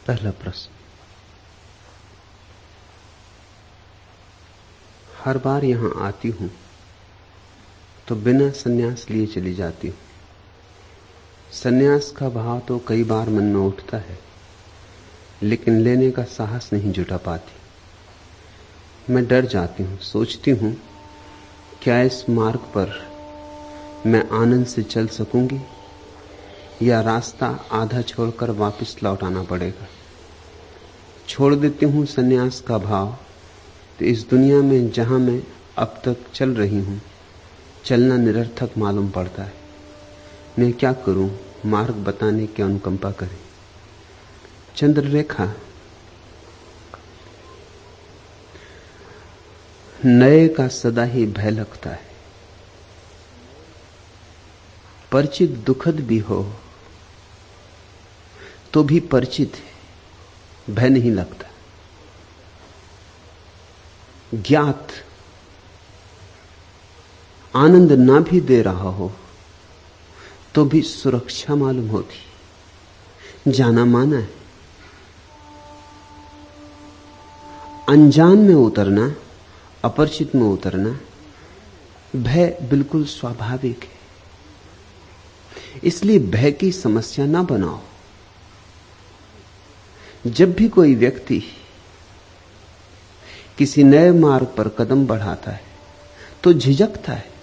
पहला प्रश्न। हर बार यहां आती हूं तो बिना सन्यास लिए चली जाती हूं। सन्यास का भाव तो कई बार मन में उठता है, लेकिन लेने का साहस नहीं जुटा पाती। मैं डर जाती हूं, सोचती हूं क्या इस मार्ग पर मैं आनंद से चल सकूंगी या रास्ता आधा छोड़कर वापस लौट आना पड़ेगा। छोड़ देती हूं सन्यास का भाव तो इस दुनिया में जहां मैं अब तक चल रही हूं, चलना निरर्थक मालूम पड़ता है। मैं क्या करूं, मार्ग बताने की अनुकंपा करें। चंद्ररेखा, नए का सदा ही भय लगता है। परिचित दुखद भी हो तो भी परिचित है, भय नहीं लगता। ज्ञात आनंद ना भी दे रहा हो तो भी सुरक्षा मालूम होती, जाना माना है। अनजान में उतरना, अपरिचित में उतरना, भय बिल्कुल स्वाभाविक है। इसलिए भय की समस्या ना बनाओ। जब भी कोई व्यक्ति किसी नए मार्ग पर कदम बढ़ाता है तो झिझकता है,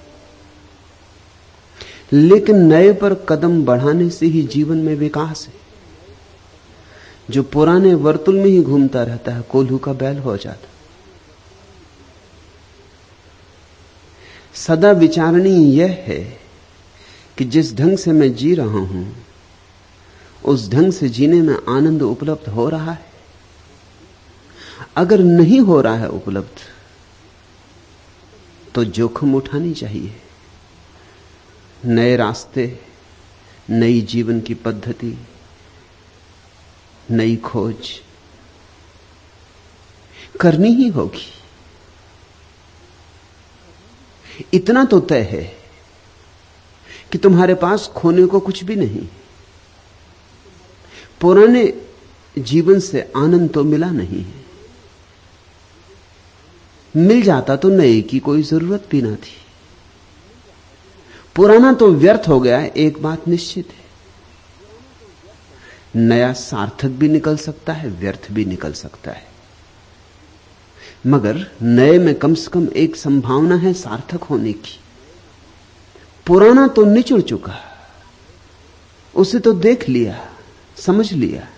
लेकिन नए पर कदम बढ़ाने से ही जीवन में विकास है। जो पुराने वर्तुल में ही घूमता रहता है, कोल्हू का बैल हो जाता। सदा विचारणीय यह है कि जिस ढंग से मैं जी रहा हूं, उस ढंग से जीने में आनंद उपलब्ध हो रहा है। अगर नहीं हो रहा है उपलब्ध तो जोखिम उठानी चाहिए। नए रास्ते, नई जीवन की पद्धति, नई खोज करनी ही होगी। इतना तो तय है कि तुम्हारे पास खोने को कुछ भी नहीं। पुराने जीवन से आनंद तो मिला नहीं है। मिल जाता तो नए की कोई जरूरत भी ना थी। पुराना तो व्यर्थ हो गया है, एक बात निश्चित है। नया सार्थक भी निकल सकता है, व्यर्थ भी निकल सकता है, मगर नए में कम से कम एक संभावना है सार्थक होने की। पुराना तो निचुड़ चुका, उसे तो देख लिया, समझ लिया,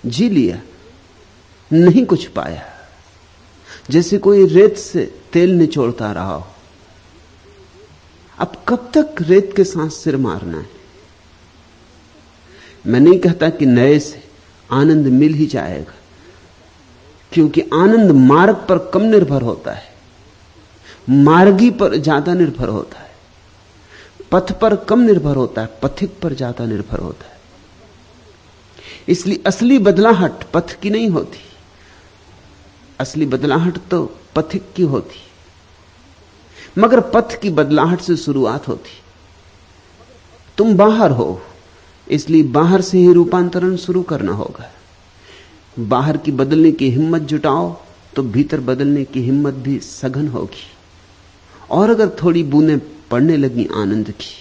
जी लिया, नहीं कुछ पाया। जैसे कोई रेत से तेल निचोड़ता रहा हो। अब कब तक रेत के साथ सिर मारना है? मैं नहीं कहता कि नए से आनंद मिल ही जाएगा, क्योंकि आनंद मार्ग पर कम निर्भर होता है, मार्गी पर ज्यादा निर्भर होता है। पथ पर कम निर्भर होता है, पथिक पर ज्यादा निर्भर होता है। इसलिए असली बदलाहट पथ की नहीं होती, असली बदलाहट तो पथिक की होती। मगर पथ की बदलाहट से शुरुआत होती। तुम बाहर हो, इसलिए बाहर से ही रूपांतरण शुरू करना होगा। बाहर की बदलने की हिम्मत जुटाओ तो भीतर बदलने की हिम्मत भी सघन होगी। और अगर थोड़ी बूंदें पड़ने लगी आनंद की,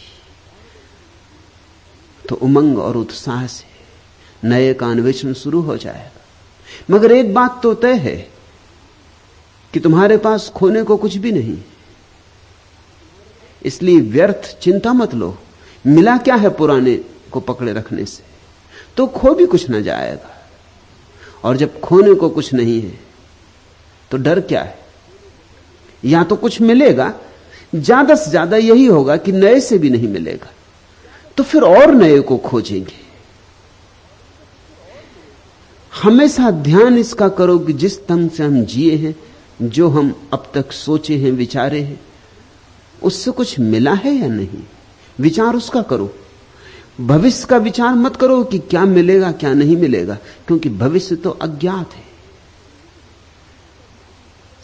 तो उमंग और उत्साह से नए का अन्वेषण शुरू हो जाएगा। मगर एक बात तो तय है कि तुम्हारे पास खोने को कुछ भी नहीं। इसलिए व्यर्थ चिंता मत लो। मिला क्या है पुराने को पकड़े रखने से? तो खो भी कुछ न जाएगा। और जब खोने को कुछ नहीं है तो डर क्या है? या तो कुछ मिलेगा, ज्यादा से ज्यादा यही होगा कि नए से भी नहीं मिलेगा, तो फिर और नए को खोजेंगे। हमेशा ध्यान इसका करो कि जिस ढंग से हम जिए हैं, जो हम अब तक सोचे हैं, विचारे हैं, उससे कुछ मिला है या नहीं, विचार उसका करो। भविष्य का विचार मत करो कि क्या मिलेगा क्या नहीं मिलेगा, क्योंकि भविष्य तो अज्ञात है,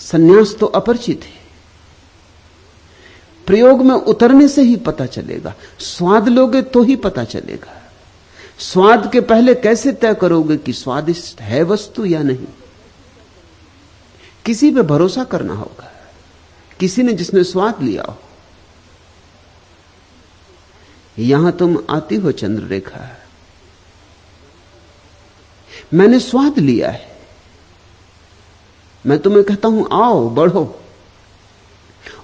संन्यास तो अपरिचित है। प्रयोग में उतरने से ही पता चलेगा। स्वाद लोगे तो ही पता चलेगा। स्वाद के पहले कैसे तय करोगे कि स्वादिष्ट है वस्तु या नहीं? किसी पे भरोसा करना होगा, किसी ने जिसने स्वाद लिया हो। यहां तुम आती हो चंद्ररेखा, मैंने स्वाद लिया है, मैं तुम्हें कहता हूं आओ बढ़ो।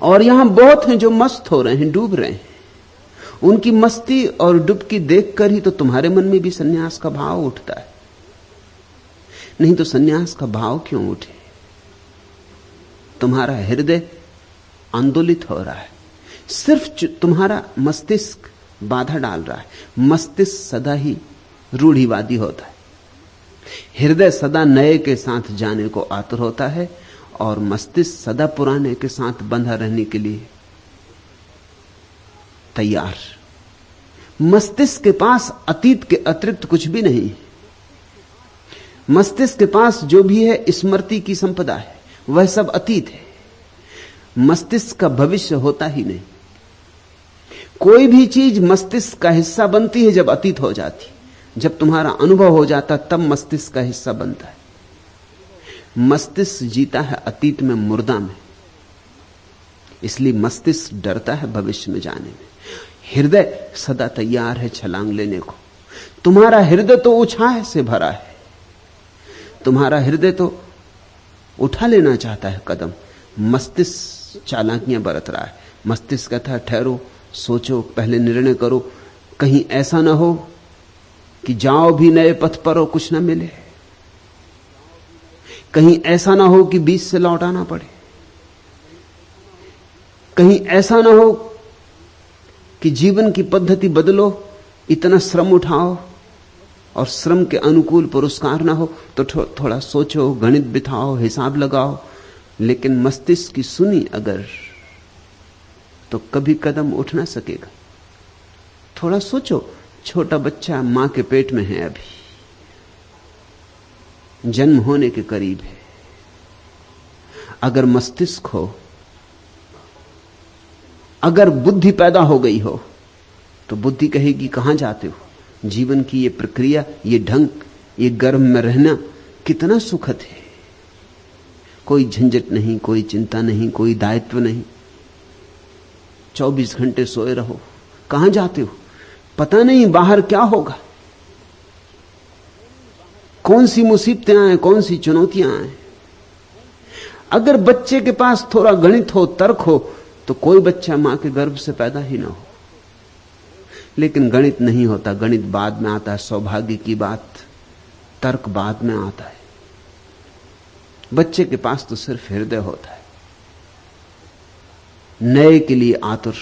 और यहां बहुत हैं जो मस्त हो रहे हैं, डूब रहे हैं। उनकी मस्ती और डुबकी देखकर ही तो तुम्हारे मन में भी सन्यास का भाव उठता है। नहीं तो सन्यास का भाव क्यों उठे? तुम्हारा हृदय आंदोलित हो रहा है, सिर्फ तुम्हारा मस्तिष्क बाधा डाल रहा है। मस्तिष्क सदा ही रूढ़िवादी होता है, हृदय सदा नए के साथ जाने को आतुर होता है, और मस्तिष्क सदा पुराने के साथ बंधा रहने के लिए तैयार। मस्तिष्क के पास अतीत के अतिरिक्त कुछ भी नहीं। मस्तिष्क के पास जो भी है स्मृति की संपदा है, वह सब अतीत है। मस्तिष्क का भविष्य होता ही नहीं। कोई भी चीज मस्तिष्क का हिस्सा बनती है जब अतीत हो जाती, जब तुम्हारा अनुभव हो जाता तब मस्तिष्क का हिस्सा बनता है। मस्तिष्क जीता है अतीत में, मुर्दा में, इसलिए मस्तिष्क डरता है भविष्य में जाने में। हृदय सदा तैयार है छलांग लेने को। तुम्हारा हृदय तो उत्साह से भरा है, तुम्हारा हृदय तो उठा लेना चाहता है कदम। मस्तिष्क चालाकियां बरत रहा है। मस्तिष्क कहता है ठहरो, सोचो, पहले निर्णय करो, कहीं ऐसा ना हो कि जाओ भी नए पथ पर और कुछ ना मिले, कहीं ऐसा ना हो कि बीच से लौटाना पड़े, कहीं ऐसा ना हो कि जीवन की पद्धति बदलो, इतना श्रम उठाओ और श्रम के अनुकूल पुरस्कार ना हो। तो थोड़ा सोचो, गणित बिठाओ, हिसाब लगाओ। लेकिन मस्तिष्क की सुनी अगर तो कभी कदम उठ ना सकेगा। थोड़ा सोचो, छोटा बच्चा मां के पेट में है, अभी जन्म होने के करीब है। अगर मस्तिष्क हो, अगर बुद्धि पैदा हो गई हो, तो बुद्धि कहेगी कहां जाते हो? जीवन की ये प्रक्रिया, ये ढंग, ये गर्भ में रहना कितना सुखद है। कोई झंझट नहीं, कोई चिंता नहीं, कोई दायित्व नहीं। 24 घंटे सोए रहो। कहां जाते हो? पता नहीं बाहर क्या होगा, कौन सी मुसीबतें आए, कौन सी चुनौतियां आए। अगर बच्चे के पास थोड़ा गणित हो, तर्क हो, तो कोई बच्चा मां के गर्भ से पैदा ही ना हो। लेकिन गणित नहीं होता, गणित बाद में आता है, सौभाग्य की बात। तर्क बाद में आता है। बच्चे के पास तो सिर्फ हृदय होता है, नए के लिए आतुर,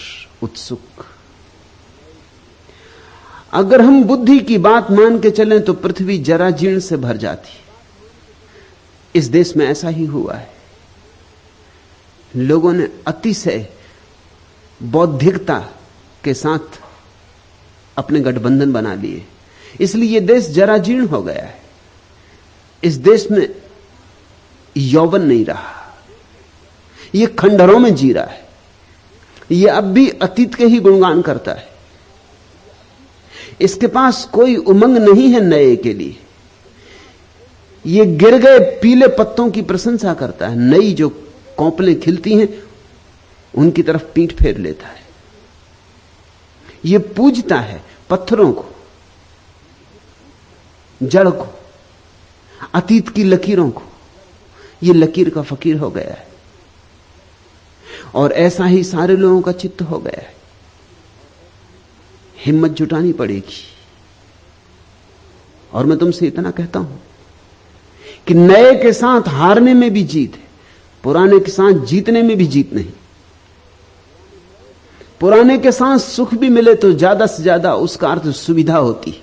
उत्सुक। अगर हम बुद्धि की बात मान के चलें तो पृथ्वी जरा जीर्ण से भर जाती। इस देश में ऐसा ही हुआ है। लोगों ने अतिशय बौद्धिकता के साथ अपने गठबंधन बना लिए, इसलिए यह देश जरा जीर्ण हो गया है। इस देश में यौवन नहीं रहा, यह खंडहरों में जी रहा है। यह अब भी अतीत के ही गुणगान करता है। इसके पास कोई उमंग नहीं है नए के लिए। यह गिर गए पीले पत्तों की प्रशंसा करता है, नई जो कौपलें खिलती हैं उनकी तरफ पीठ फेर लेता है। यह पूजता है पत्थरों को, जड़ को, अतीत की लकीरों को। यह लकीर का फकीर हो गया है, और ऐसा ही सारे लोगों का चित्त हो गया है। हिम्मत जुटानी पड़ेगी। और मैं तुमसे इतना कहता हूं कि नए के साथ हारने में भी जीत है, पुराने के साथ जीतने में भी जीत नहीं। पुराने के साथ सुख भी मिले तो ज्यादा से ज्यादा उसका अर्थ सुविधा होती।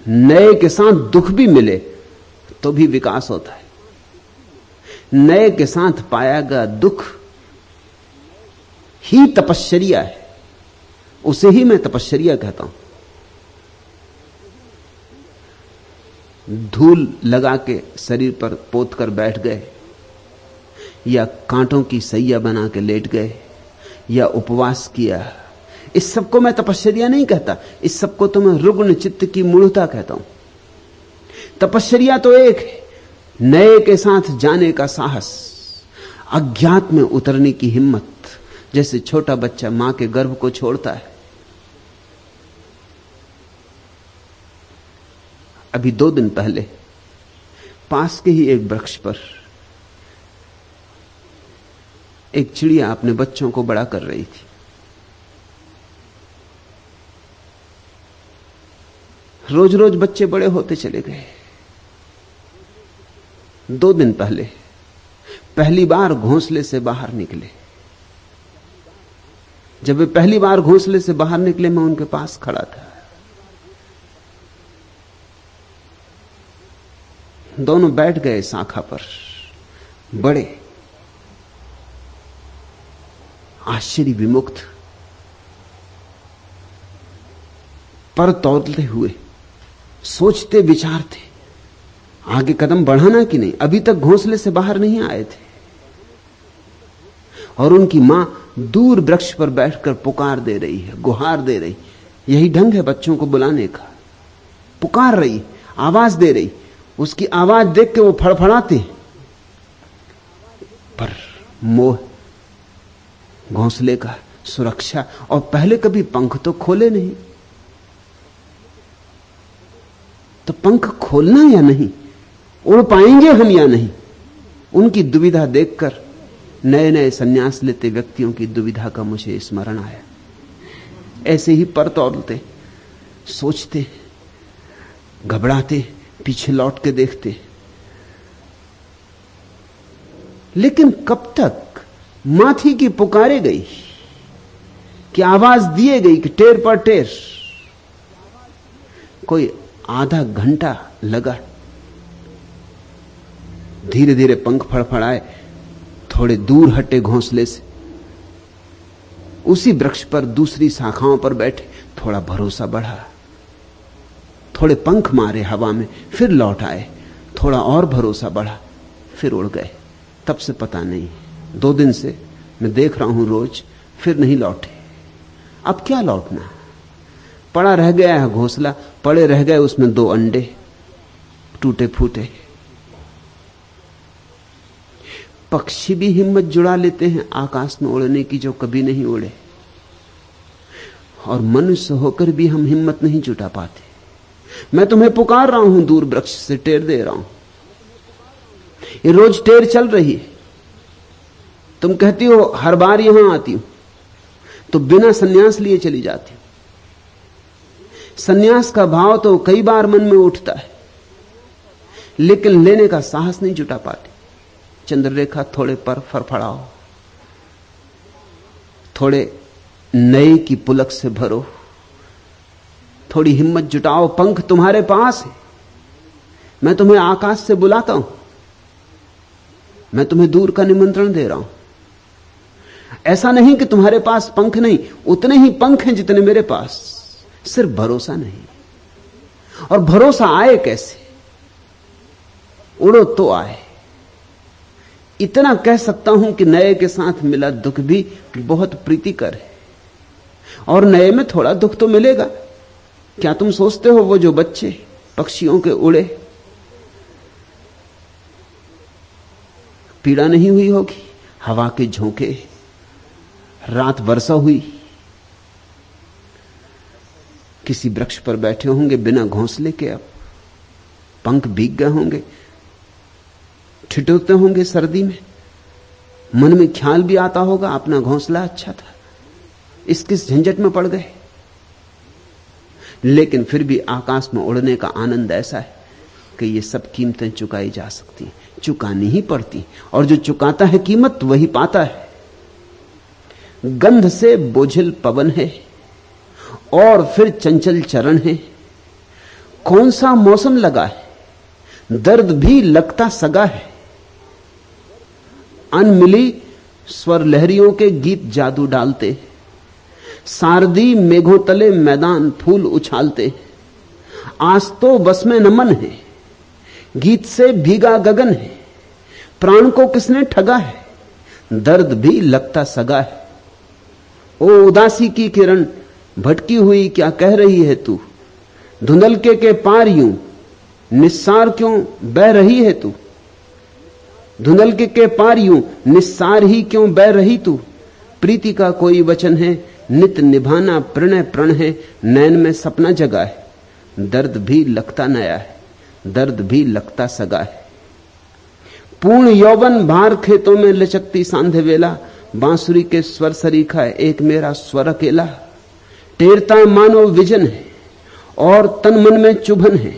नए के साथ दुख भी मिले तो भी विकास होता है। नए के साथ पाया गया दुख ही तपश्चर्या है, उसे ही मैं तपश्चर्या कहता हूं। धूल लगा के शरीर पर पोत कर बैठ गए, या कांटों की सैया बना के लेट गए, या उपवास किया, इस सबको मैं तपश्चर्या नहीं कहता, इस सबको तो मैं रुग्ण चित्त की मूढ़ता कहता हूं। तपश्चर्या तो एक है, नए के साथ जाने का साहस, अज्ञात में उतरने की हिम्मत, जैसे छोटा बच्चा मां के गर्भ को छोड़ता है। अभी 2 दिन पहले पास के ही एक वृक्ष पर एक चिड़िया अपने बच्चों को बड़ा कर रही थी। रोज रोज बच्चे बड़े होते चले गए। 2 दिन पहले पहली बार घोंसले से बाहर निकले। जब वे पहली बार घोंसले से बाहर निकले, मैं उनके पास खड़ा था। दोनों बैठ गए शाखा पर, बड़े आश्चर्य विमुक्त, पर तौलते हुए, सोचते विचारते आगे कदम बढ़ाना कि नहीं। अभी तक घोंसले से बाहर नहीं आए थे और उनकी मां दूर वृक्ष पर बैठकर पुकार दे रही है, गुहार दे रही। यही ढंग है बच्चों को बुलाने का, पुकार रही, आवाज दे रही। उसकी आवाज देख के वो फड़फड़ाते, पर मोह घोंसले का, सुरक्षा, और पहले कभी पंख तो खोले नहीं। तो पंख खोलना या नहीं, उड़ पाएंगे हम या नहीं, उनकी दुविधा देखकर नए नए संन्यास लेते व्यक्तियों की दुविधा का मुझे स्मरण आया। ऐसे ही पर तौलते, सोचते, घबराते, पीछे लौट के देखते। लेकिन कब तक मां थी कि पुकारे गई, कि आवाज दिए गई, कि टेर पर टेर। कोई आधा घंटा लगा, धीरे धीरे पंख फड़फड़ाए, थोड़े दूर हटे घोंसले से, उसी वृक्ष पर दूसरी शाखाओं पर बैठे। थोड़ा भरोसा बढ़ा, थोड़े पंख मारे हवा में, फिर लौट आए। थोड़ा और भरोसा बढ़ा, फिर उड़ गए। तब से पता नहीं, 2 दिन से मैं देख रहा हूं रोज, फिर नहीं लौटे। अब क्या लौटना, पड़ा रह गया है घोंसला, पड़े रह गए उसमें 2 अंडे टूटे फूटे। पक्षी भी हिम्मत जुड़ा लेते हैं आकाश में उड़ने की, जो कभी नहीं उड़े, और मनुष्य होकर भी हम हिम्मत नहीं जुटा पाते। मैं तुम्हें पुकार रहा हूं, दूर वृक्ष से टेर दे रहा हूं, ये रोज टेर चल रही है। तुम कहती हो हर बार यहां आती हूं, तो बिना सन्यास लिए चली जाती हूं। सन्यास का भाव तो कई बार मन में उठता है, लेकिन लेने का साहस नहीं जुटा पाती। चंद्ररेखा, थोड़े पर फड़फड़ाओ, थोड़े नए की पुलक से भरो, थोड़ी हिम्मत जुटाओ। पंख तुम्हारे पास है, मैं तुम्हें आकाश से बुलाता हूं, मैं तुम्हें दूर का निमंत्रण दे रहा हूं। ऐसा नहीं कि तुम्हारे पास पंख नहीं, उतने ही पंख हैं जितने मेरे पास, सिर्फ भरोसा नहीं। और भरोसा आए कैसे? उड़ो तो आए। इतना कह सकता हूं कि नए के साथ मिला दुख भी बहुत प्रीतिकर है, और नए में थोड़ा दुख तो मिलेगा। क्या तुम सोचते हो वो जो बच्चे पक्षियों के उड़े, पीड़ा नहीं हुई होगी? हवा के झोंके, रात वर्षा हुई, किसी वृक्ष पर बैठे होंगे बिना घोंसले के, अब पंख भीग गए होंगे, ठिठुरते होंगे सर्दी में, मन में ख्याल भी आता होगा अपना घोंसला अच्छा था, इस किस झंझट में पड़ गए। लेकिन फिर भी आकाश में उड़ने का आनंद ऐसा है कि ये सब कीमतें चुकाई जा सकती, चुकानी ही पड़ती, और जो चुकाता है कीमत वही पाता है। गंध से बोझिल पवन है और फिर चंचल चरण है, कौन सा मौसम लगा है, दर्द भी लगता सगा है। अनमिली स्वर लहरियों के गीत जादू डालते, सारदी मेघों तले मैदान फूल उछालते। आज तो बस में नमन है, गीत से भीगा गगन है, प्राण को किसने ठगा है, दर्द भी लगता सगा है। ओ उदासी की किरण भटकी हुई क्या कह रही है तू, धुंधलके के पार यूं निस्सार क्यों बह रही है तू, धुंधलके के पार यूं निस्सार ही क्यों बह रही तू। प्रीति का कोई वचन है, नित निभाना प्रणय प्रण है, नैन में सपना जगा है, दर्द भी लगता नया है, दर्द भी लगता सगा है। पूर्ण यौवन भार खेतों में लचकती सांधे वेला, बांसुरी के स्वर सरीखा है एक मेरा स्वर अकेला। टेरता मानो विजन है और तन मन में चुभन है,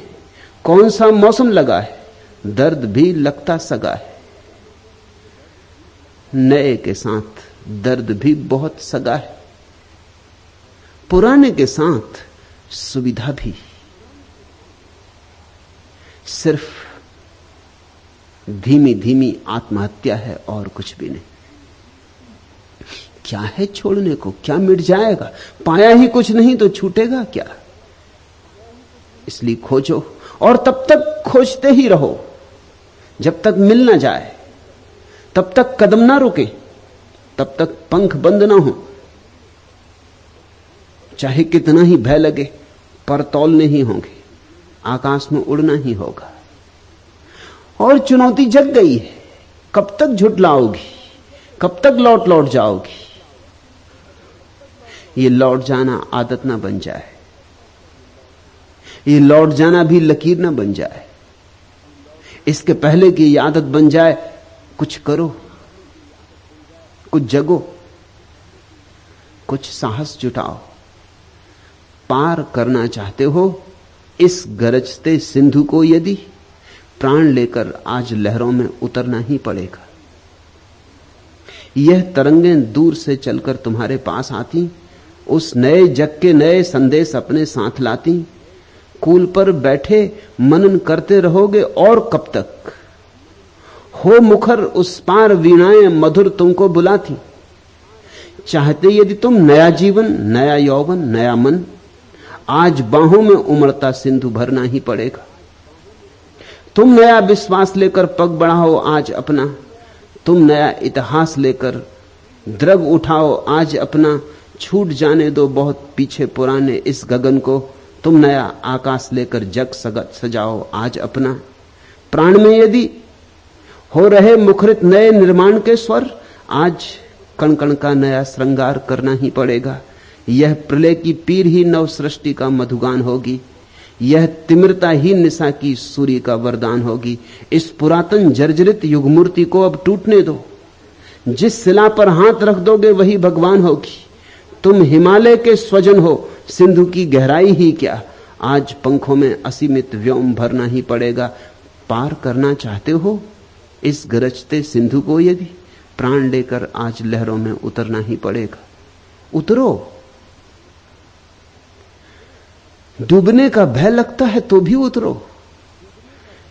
कौन सा मौसम लगा है, दर्द भी लगता सगा है। नए के साथ दर्द भी बहुत सगा है, पुराने के साथ सुविधा भी। सिर्फ धीमी धीमी आत्महत्या है और कुछ भी नहीं। क्या है छोड़ने को, क्या मिट जाएगा, पाया ही कुछ नहीं तो छूटेगा क्या। इसलिए खोजो और तब तक खोजते ही रहो जब तक मिल ना जाए, तब तक कदम ना रुके, तब तक पंख बंद ना हो। चाहे कितना ही भय लगे, पर तौलने ही होंगे, आकाश में उड़ना ही होगा। और चुनौती जग गई है, कब तक झुठलाओगी, कब तक लौट लौट जाओगी। ये लौट जाना आदत ना बन जाए, ये लौट जाना भी लकीर ना बन जाए। इसके पहले कि ये आदत बन जाए, कुछ करो, कुछ जगो, कुछ साहस जुटाओ। पार करना चाहते हो इस गरजते सिंधु को यदि, प्राण लेकर आज लहरों में उतरना ही पड़ेगा। यह तरंगें दूर से चलकर तुम्हारे पास आती, उस नए जग के नए संदेश अपने साथ लाती। कूल पर बैठे मनन करते रहोगे और कब तक, हो मुखर उस पार वीणाएं मधुर तुमको बुलाती। चाहते यदि तुम नया जीवन, नया यौवन, नया मन, आज बाहों में उमड़ता सिंधु भरना ही पड़ेगा। तुम नया विश्वास लेकर पग बढ़ाओ आज अपना, तुम नया इतिहास लेकर द्रव उठाओ आज अपना। छूट जाने दो बहुत पीछे पुराने इस गगन को, तुम नया आकाश लेकर जग सजाओ आज अपना। प्राण में यदि हो रहे मुखरित नए निर्माण के स्वर, आज कण कण का नया श्रृंगार करना ही पड़ेगा। यह प्रलय की पीर ही नव सृष्टि का मधुगान होगी, यह तिमिरता ही निशा की सूर्य का वरदान होगी। इस पुरातन जर्जरित युग मूर्ति को अब टूटने दो, जिस शिला पर हाथ रख दोगे वही भगवान होगी। तुम हिमालय के स्वजन हो, सिंधु की गहराई ही क्या, आज पंखों में असीमित व्योम भरना ही पड़ेगा। पार करना चाहते हो इस गरजते सिंधु को यदि, प्राण लेकर आज लहरों में उतरना ही पड़ेगा। उतरो। डूबने का भय लगता है तो भी उतरो।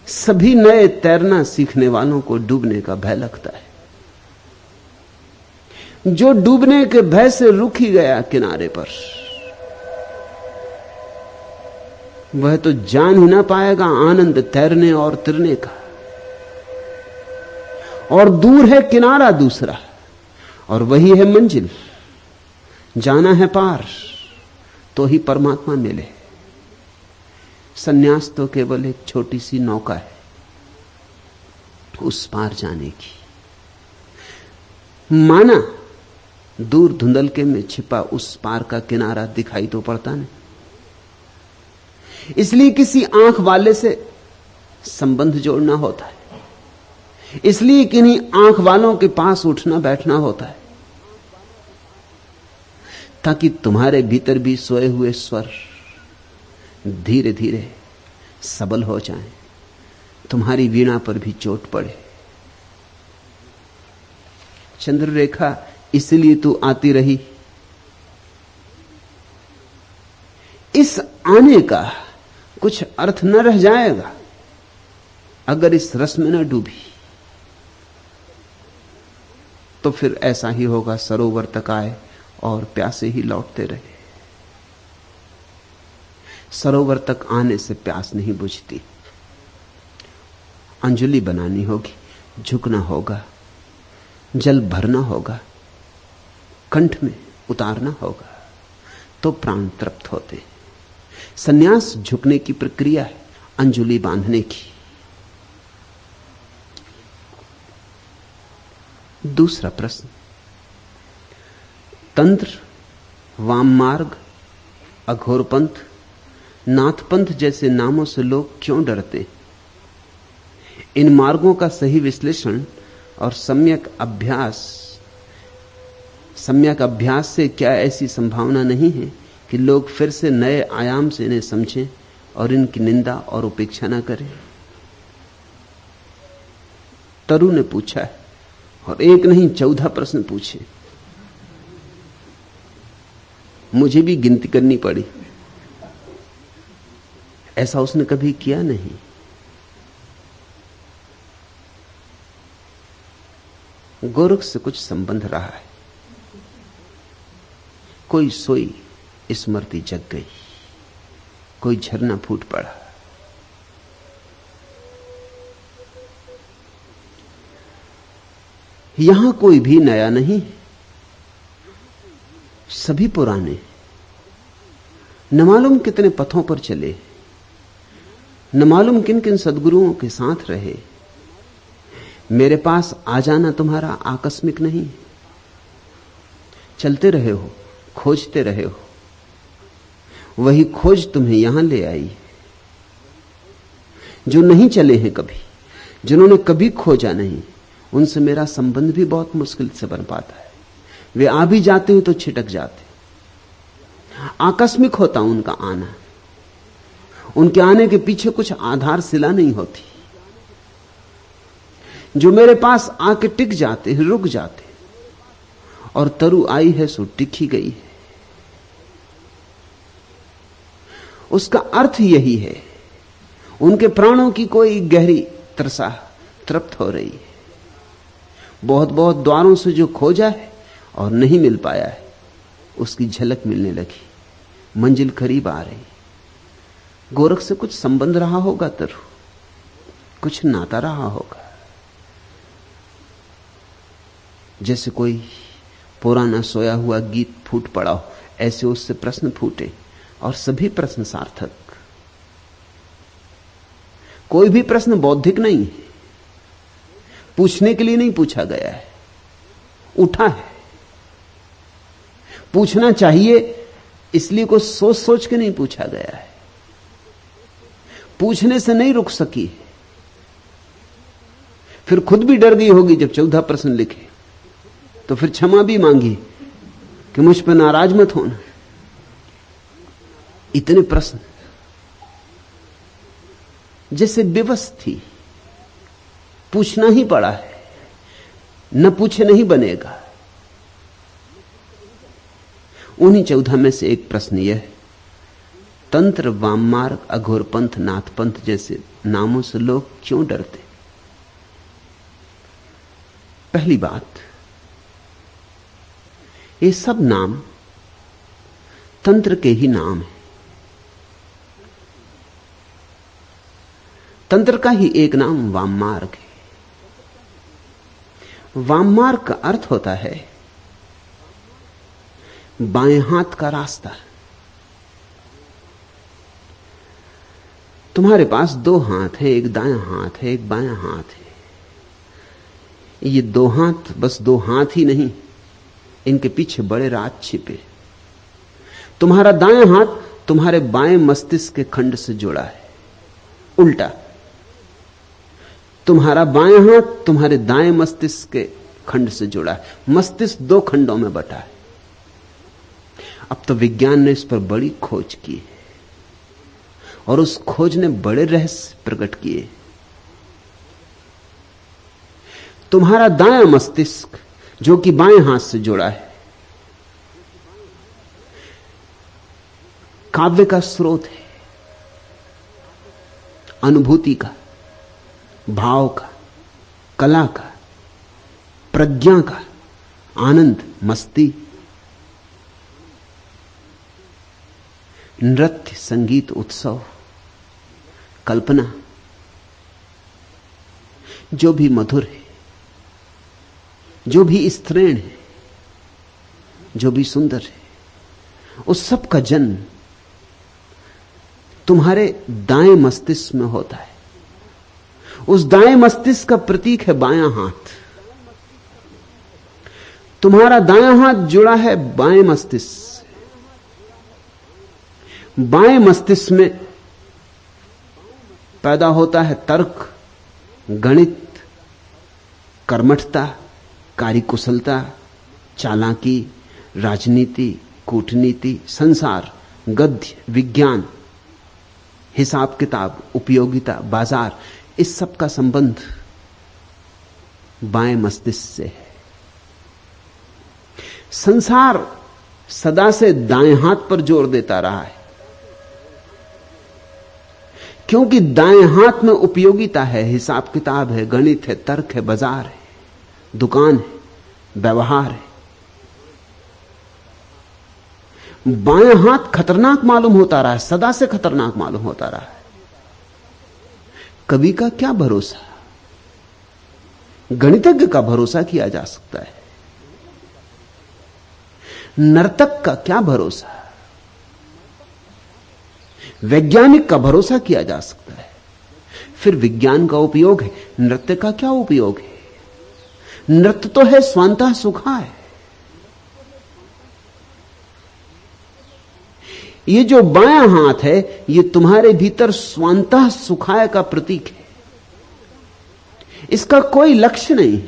सभी नए तैरना सीखने वालों को डूबने का भय लगता है। जो डूबने के भय से रुक ही गया किनारे पर, वह तो जान ही ना पाएगा आनंद तैरने और तिरने का। और दूर है किनारा दूसरा, और वही है मंजिल। जाना है पार तो ही परमात्मा मिले। सन्यास तो केवल एक छोटी सी नौका है उस पार जाने की। माना दूर धुंधलके में छिपा उस पार का किनारा दिखाई तो पड़ता नहीं, इसलिए किसी आंख वाले से संबंध जोड़ना होता है, इसलिए किन्हीं आंख वालों के पास उठना बैठना होता है, ताकि तुम्हारे भीतर भी सोए हुए स्वर धीरे धीरे सबल हो जाएं, तुम्हारी वीणा पर भी चोट पड़े। चंद्ररेखा इसलिए तू आती रही, इस आने का कुछ अर्थ न रह जाएगा अगर इस रस में न डूबी। तो फिर ऐसा ही होगा, सरोवर तक आए और प्यासे ही लौटते रहे। सरोवर तक आने से प्यास नहीं बुझती। अंजलि बनानी होगी, झुकना होगा, जल भरना होगा, कंठ में उतारना होगा, तो प्राण तृप्त होते। सन्यास झुकने की प्रक्रिया है, अंजुलि बांधने की। दूसरा प्रश्न, तंत्र, वाम मार्ग, अघोरपंथ, नाथपंथ जैसे नामों से लोग क्यों डरते? इन मार्गों का सही विश्लेषण और सम्यक अभ्यास से क्या ऐसी संभावना नहीं है कि लोग फिर से नए आयाम से इन्हें समझें और इनकी निंदा और उपेक्षा न करें? तरु ने पूछा है, और एक नहीं 14 प्रश्न पूछे। मुझे भी गिनती करनी पड़ी, ऐसा उसने कभी किया नहीं। गोरख से कुछ संबंध रहा है। कोई सोई स्मृति जग गई, कोई झरना फूट पड़ा। यहां कोई भी नया नहीं, सभी पुराने। न मालूम कितने पथों पर चले, न मालूम किन किन सद्गुरुओं के साथ रहे। मेरे पास आ जाना तुम्हारा आकस्मिक नहीं, चलते रहे हो, खोजते रहे हो, वही खोज तुम्हें यहां ले आई। जो नहीं चले हैं कभी, जिन्होंने कभी खोजा नहीं, उनसे मेरा संबंध भी बहुत मुश्किल से बन पाता है। वे आ भी जाते हैं तो छिटक जाते, आकस्मिक होता उनका आना। उनके आने के पीछे कुछ आधारशिला नहीं होती। जो मेरे पास आके टिक जाते हैं, रुक जाते, और तरु आई है सो टिक ही गई है। उसका अर्थ यही है, उनके प्राणों की कोई गहरी त्रसा तृप्त हो रही है। बहुत बहुत द्वारों से जो खोजा है और नहीं मिल पाया है, उसकी झलक मिलने लगी, मंजिल करीब आ रही। गोरख से कुछ संबंध रहा होगा तरु, कुछ नाता रहा होगा। जैसे कोई पुराना सोया हुआ गीत फूट पड़ा हो, ऐसे उससे प्रश्न फूटे, और सभी प्रश्न सार्थक। कोई भी प्रश्न बौद्धिक नहीं है, पूछने के लिए नहीं पूछा गया है, उठा है। पूछना चाहिए इसलिए कोई सोच सोच के नहीं पूछा गया है। पूछने से नहीं रुक सकी, फिर खुद भी डर गई होगी जब 14 प्रश्न लिखे, तो फिर क्षमा भी मांगी कि मुझ पर नाराज मत होना। इतने प्रश्न, जैसे विवश थी, पूछना ही पड़ा है, न पूछे नहीं बनेगा। उन्हीं 14 में से एक प्रश्न यह, तंत्र, वाम मार्ग, अघोर पंथ, नाथ पंथ जैसे नामों से लोग क्यों डरते? पहली बात, ये सब नाम तंत्र के ही नाम हैं। तंत्र का ही एक नाम वाम मार्ग है। वाम मार्ग का अर्थ होता है बाएं हाथ का रास्ता। तुम्हारे पास 2 हाथ है, एक दायां हाथ है, एक बायां हाथ है। ये 2 हाथ बस 2 हाथ ही नहीं, इनके पीछे बड़े राज छिपे। तुम्हारा दायां हाथ तुम्हारे बाएं मस्तिष्क के खंड से जुड़ा है, उल्टा। तुम्हारा बायां हाथ तुम्हारे दाएं मस्तिष्क के खंड से जुड़ा है। मस्तिष्क 2 खंडों में बटा है। अब तो विज्ञान ने इस पर बड़ी खोज की है, और उस खोज ने बड़े रहस्य प्रकट किए। तुम्हारा दायां मस्तिष्क जो कि बाएं हाथ से जुड़ा है, काव्य का स्रोत है, अनुभूति का, भाव का, कला का, प्रज्ञा का, आनंद, मस्ती, नृत्य, संगीत, उत्सव, कल्पना, जो भी मधुर है, जो भी स्त्रीण है, जो भी सुंदर है, उस सब का जन्म तुम्हारे दाएं मस्तिष्क में होता है। उस दाएं मस्तिष्क का प्रतीक है बायां हाथ। तुम्हारा दायां हाथ जुड़ा है बाएं मस्तिष्क से। बाएं मस्तिष्क में पैदा होता है तर्क, गणित, कर्मठता, कार्यकुशलता, चालाकी, राजनीति, कूटनीति, संसार, गद्य, विज्ञान, हिसाब किताब, उपयोगिता, बाजार, इस सब का संबंध बाएं मस्तिष्क से है। संसार सदा से दाएं हाथ पर जोर देता रहा है, क्योंकि दाएं हाथ में उपयोगिता है, हिसाब किताब है, गणित है, तर्क है, बाजार है, दुकान है, व्यवहार है। बायां हाथ खतरनाक मालूम होता रहा है, सदा से खतरनाक मालूम होता रहा है। कवि का क्या भरोसा, गणितज्ञ का भरोसा किया जा सकता है, नर्तक का क्या भरोसा, वैज्ञानिक का भरोसा किया जा सकता है। फिर विज्ञान का उपयोग है, नृत्य का क्या उपयोग है? नृत्य तो है स्वांतः सुखाय। ये जो बायां हाथ है, ये तुम्हारे भीतर स्वांतः सुखाय का प्रतीक है। इसका कोई लक्ष्य नहीं,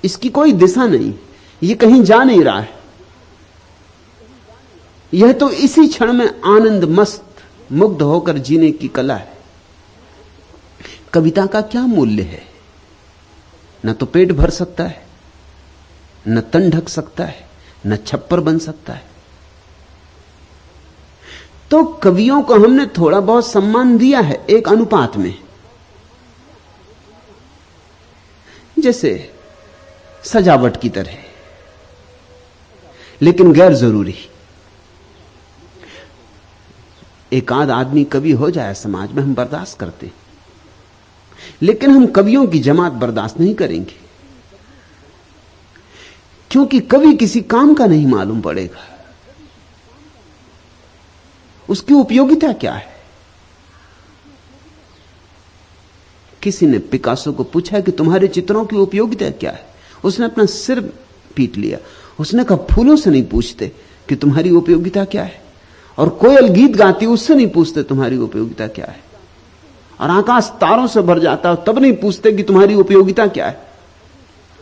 इसकी कोई दिशा नहीं, ये कहीं जा नहीं रहा है। यह तो इसी क्षण में आनंद मस्त मुग्ध होकर जीने की कला है। कविता का क्या मूल्य है? न तो पेट भर सकता है, न तन ढक सकता है, न छप्पर बन सकता है। तो कवियों को हमने थोड़ा बहुत सम्मान दिया है, एक अनुपात में, जैसे सजावट की तरह, लेकिन गैर जरूरी। एक आध आदमी कवि हो जाए समाज में, हम बर्दाश्त करते हैं, लेकिन हम कवियों की जमात बर्दाश्त नहीं करेंगे, क्योंकि कवि किसी काम का नहीं मालूम पड़ेगा। उसकी उपयोगिता क्या है? किसी ने पिकासो को पूछा कि तुम्हारे चित्रों की उपयोगिता क्या है? उसने अपना सिर पीट लिया। उसने कहा, फूलों से नहीं पूछते कि तुम्हारी उपयोगिता क्या है, और कोयल गीत गाती उससे नहीं पूछते तुम्हारी उपयोगिता क्या है, और आकाश तारों से भर जाता तब नहीं पूछते कि तुम्हारी उपयोगिता क्या है।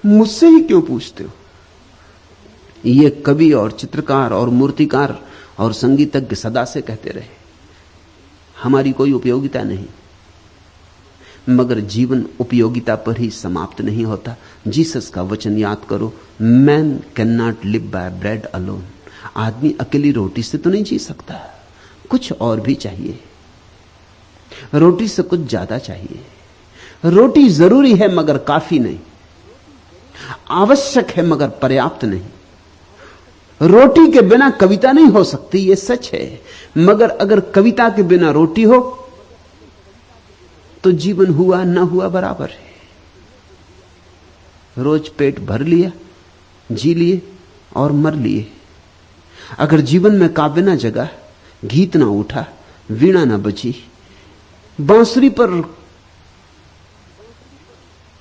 मुझसे ही क्यों पूछते हो? ये कवि और चित्रकार और मूर्तिकार और संगीतज्ञ सदा से कहते रहे, हमारी कोई उपयोगिता नहीं। मगर जीवन उपयोगिता पर ही समाप्त नहीं होता। जीसस का वचन याद करो, man can not live by bread alone. आदमी अकेली रोटी से तो नहीं जी सकता, कुछ और भी चाहिए। रोटी से कुछ ज्यादा चाहिए। रोटी जरूरी है मगर काफी नहीं, आवश्यक है मगर पर्याप्त नहीं। रोटी के बिना कविता नहीं हो सकती, यह सच है, मगर अगर कविता के बिना रोटी हो तो जीवन हुआ ना हुआ बराबर है। रोज पेट भर लिया, जी लिए और मर लिए। अगर जीवन में काव्य ना जगा, गीत ना उठा, वीणा ना बजी, बांसुरी पर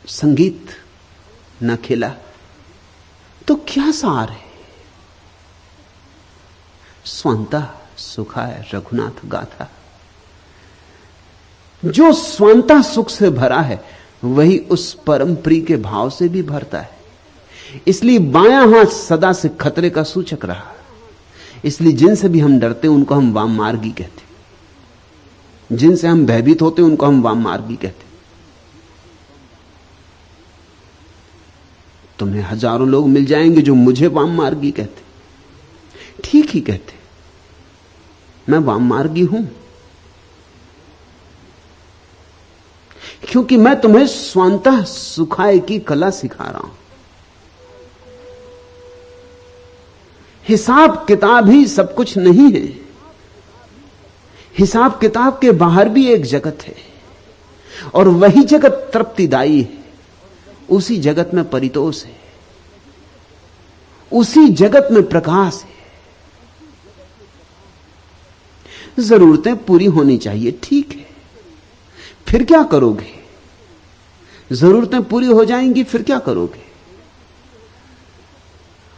संगीत ना खिला, तो क्या सार है? स्वांतः सुखाय रघुनाथ गाथा। जो स्वांतः सुख से भरा है वही उस परम प्रिय के भाव से भी भरता है। इसलिए बायां हाथ सदा से खतरे का सूचक रहा। इसलिए जिनसे भी हम डरते हैं उनको हम वाम मार्गी कहते, जिनसे हम भयभीत होते हैं उनको हम वाम मार्गी कहते। तुम्हें हजारों लोग मिल जाएंगे जो मुझे वाम मार्गी कहते, ठीक ही कहते, मैं वाम मार्गी हूं, क्योंकि मैं तुम्हें स्वांतः सुखाय की कला सिखा रहा हूं। हिसाब किताब ही सब कुछ नहीं है, हिसाब किताब के बाहर भी एक जगत है, और वही जगत तृप्तिदायी है। उसी जगत में परितोष है, उसी जगत में प्रकाश है। जरूरतें पूरी होनी चाहिए, ठीक है, फिर क्या करोगे? जरूरतें पूरी हो जाएंगी, फिर क्या करोगे?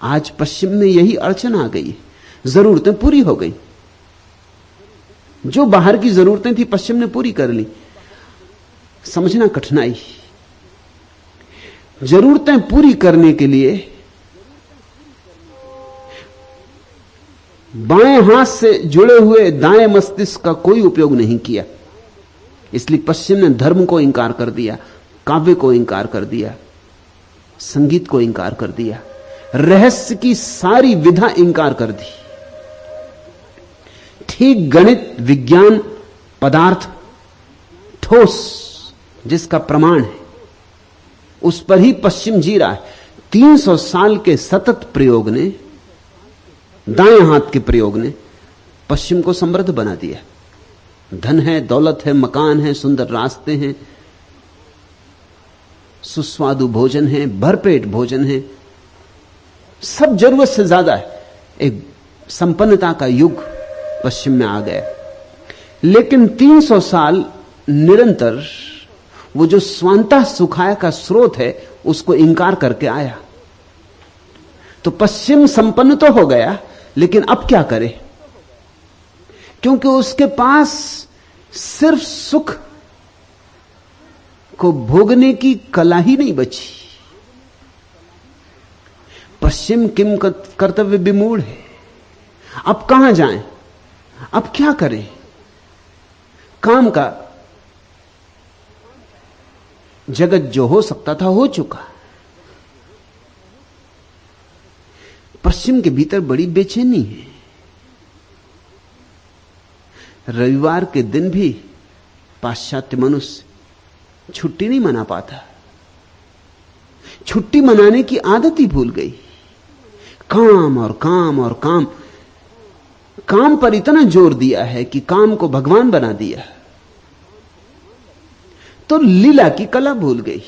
आज पश्चिम में यही अड़चन आ गई है, जरूरतें पूरी हो गई, जो बाहर की जरूरतें थी पश्चिम ने पूरी कर ली। समझना कठिनाई। जरूरतें पूरी करने के लिए बाएं हाथ से जुड़े हुए दाएं मस्तिष्क का कोई उपयोग नहीं किया। इसलिए पश्चिम ने धर्म को इंकार कर दिया, काव्य को इंकार कर दिया, संगीत को इंकार कर दिया, रहस्य की सारी विधा इंकार कर दी। ठीक गणित, विज्ञान, पदार्थ, ठोस जिसका प्रमाण है, उस पर ही पश्चिम जी रहा है। 300 साल के सतत प्रयोग ने, दाएं हाथ के प्रयोग ने पश्चिम को समृद्ध बना दिया। धन है, दौलत है, मकान है, सुंदर रास्ते हैं, सुस्वादु भोजन है, भरपेट भोजन है, सब जरूरत से ज्यादा है। एक संपन्नता का युग पश्चिम में आ गया। लेकिन 300 साल निरंतर वो जो स्वांतः सुखाय का स्रोत है उसको इंकार करके आया। तो पश्चिम संपन्न तो हो गया, लेकिन अब क्या करे? क्योंकि उसके पास सिर्फ सुख को भोगने की कला ही नहीं बची। पश्चिम किम कर्तव्य विमूढ़ है। अब कहां जाएं? अब क्या करें? काम का जगत जो हो सकता था हो चुका। पश्चिम के भीतर बड़ी बेचैनी है। रविवार के दिन भी पाश्चात्य मनुष्य छुट्टी नहीं मना पाता। छुट्टी मनाने की आदत ही भूल गई। काम और काम और काम, काम पर इतना जोर दिया है कि काम को भगवान बना दिया, तो लीला की कला भूल गई।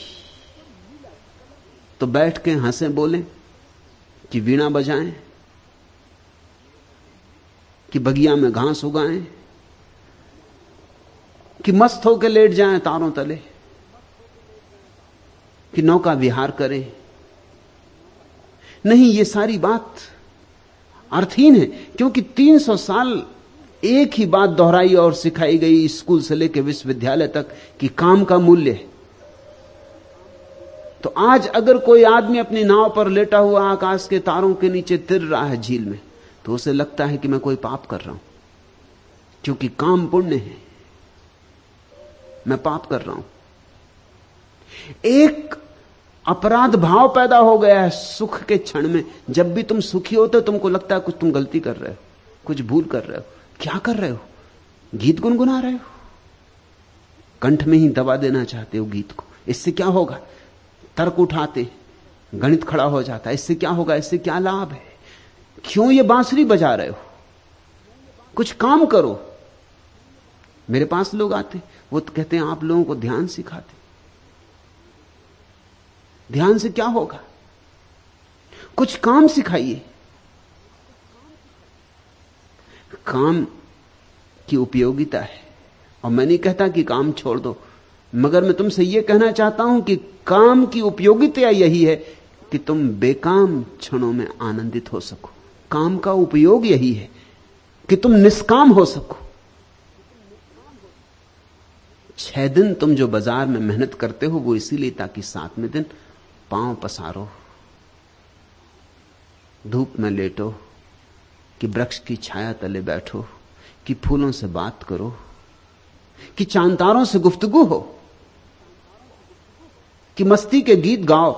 तो बैठ के हंसे बोलें कि वीणा बजाएं, कि बगिया में घास उगाएं, कि मस्त होकर लेट जाएं तारों तले, कि नौका विहार करें। नहीं, ये सारी बात अर्थहीन है, क्योंकि 300 साल एक ही बात दोहराई और सिखाई गई स्कूल से लेकर विश्वविद्यालय तक कि काम का मूल्य है। तो आज अगर कोई आदमी अपनी नाव पर लेटा हुआ आकाश के तारों के नीचे तिर रहा है झील में, तो उसे लगता है कि मैं कोई पाप कर रहा हूं, क्योंकि काम पुण्य है, मैं पाप कर रहा हूं। एक अपराध भाव पैदा हो गया है सुख के क्षण में। जब भी तुम सुखी होते हो तुमको लगता है कुछ तुम गलती कर रहे हो, कुछ भूल कर रहे हो। क्या कर रहे हो? गीत गुनगुना रहे हो, कंठ में ही दबा देना चाहते हो गीत को। इससे क्या होगा? तर्क उठाते, गणित खड़ा हो जाता है। इससे क्या होगा? इससे क्या लाभ है? क्यों ये बांसुरी बजा रहे हो? कुछ काम करो। मेरे पास लोग आते, वो तो कहते हैं आप लोगों को ध्यान सिखाते। ध्यान से क्या होगा? कुछ काम सिखाइए। काम की उपयोगिता है, और मैं नहीं कहता कि काम छोड़ दो, मगर मैं तुमसे यह कहना चाहता हूं कि काम की उपयोगिता यही है कि तुम बेकाम क्षणों में आनंदित हो सको। काम का उपयोग यही है कि तुम निष्काम हो सको। 6 दिन तुम जो बाजार में मेहनत करते हो वो इसीलिए ताकि 7वें दिन पांव पसारो, धूप में लेटो, कि वृक्ष की छाया तले बैठो, कि फूलों से बात करो, कि चांतारों से गुफ्तगू हो, कि मस्ती के गीत गाओ,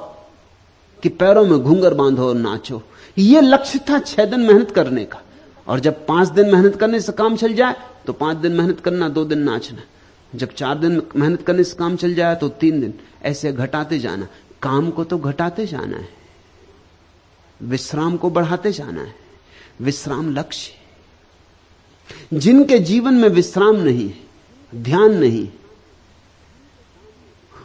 कि पैरों में घूंघर बांधो और नाचो। यह लक्ष्य था 6 दिन मेहनत करने का। और जब 5 दिन मेहनत करने से काम चल जाए तो 5 दिन मेहनत करना, 2 दिन नाचना। जब 4 दिन मेहनत करने से काम चल जाए तो 3 दिन, ऐसे घटाते जाना। काम को तो घटाते जाना है, विश्राम को बढ़ाते जाना है। विश्राम लक्ष्य। जिनके जीवन में विश्राम नहीं है, ध्यान नहीं,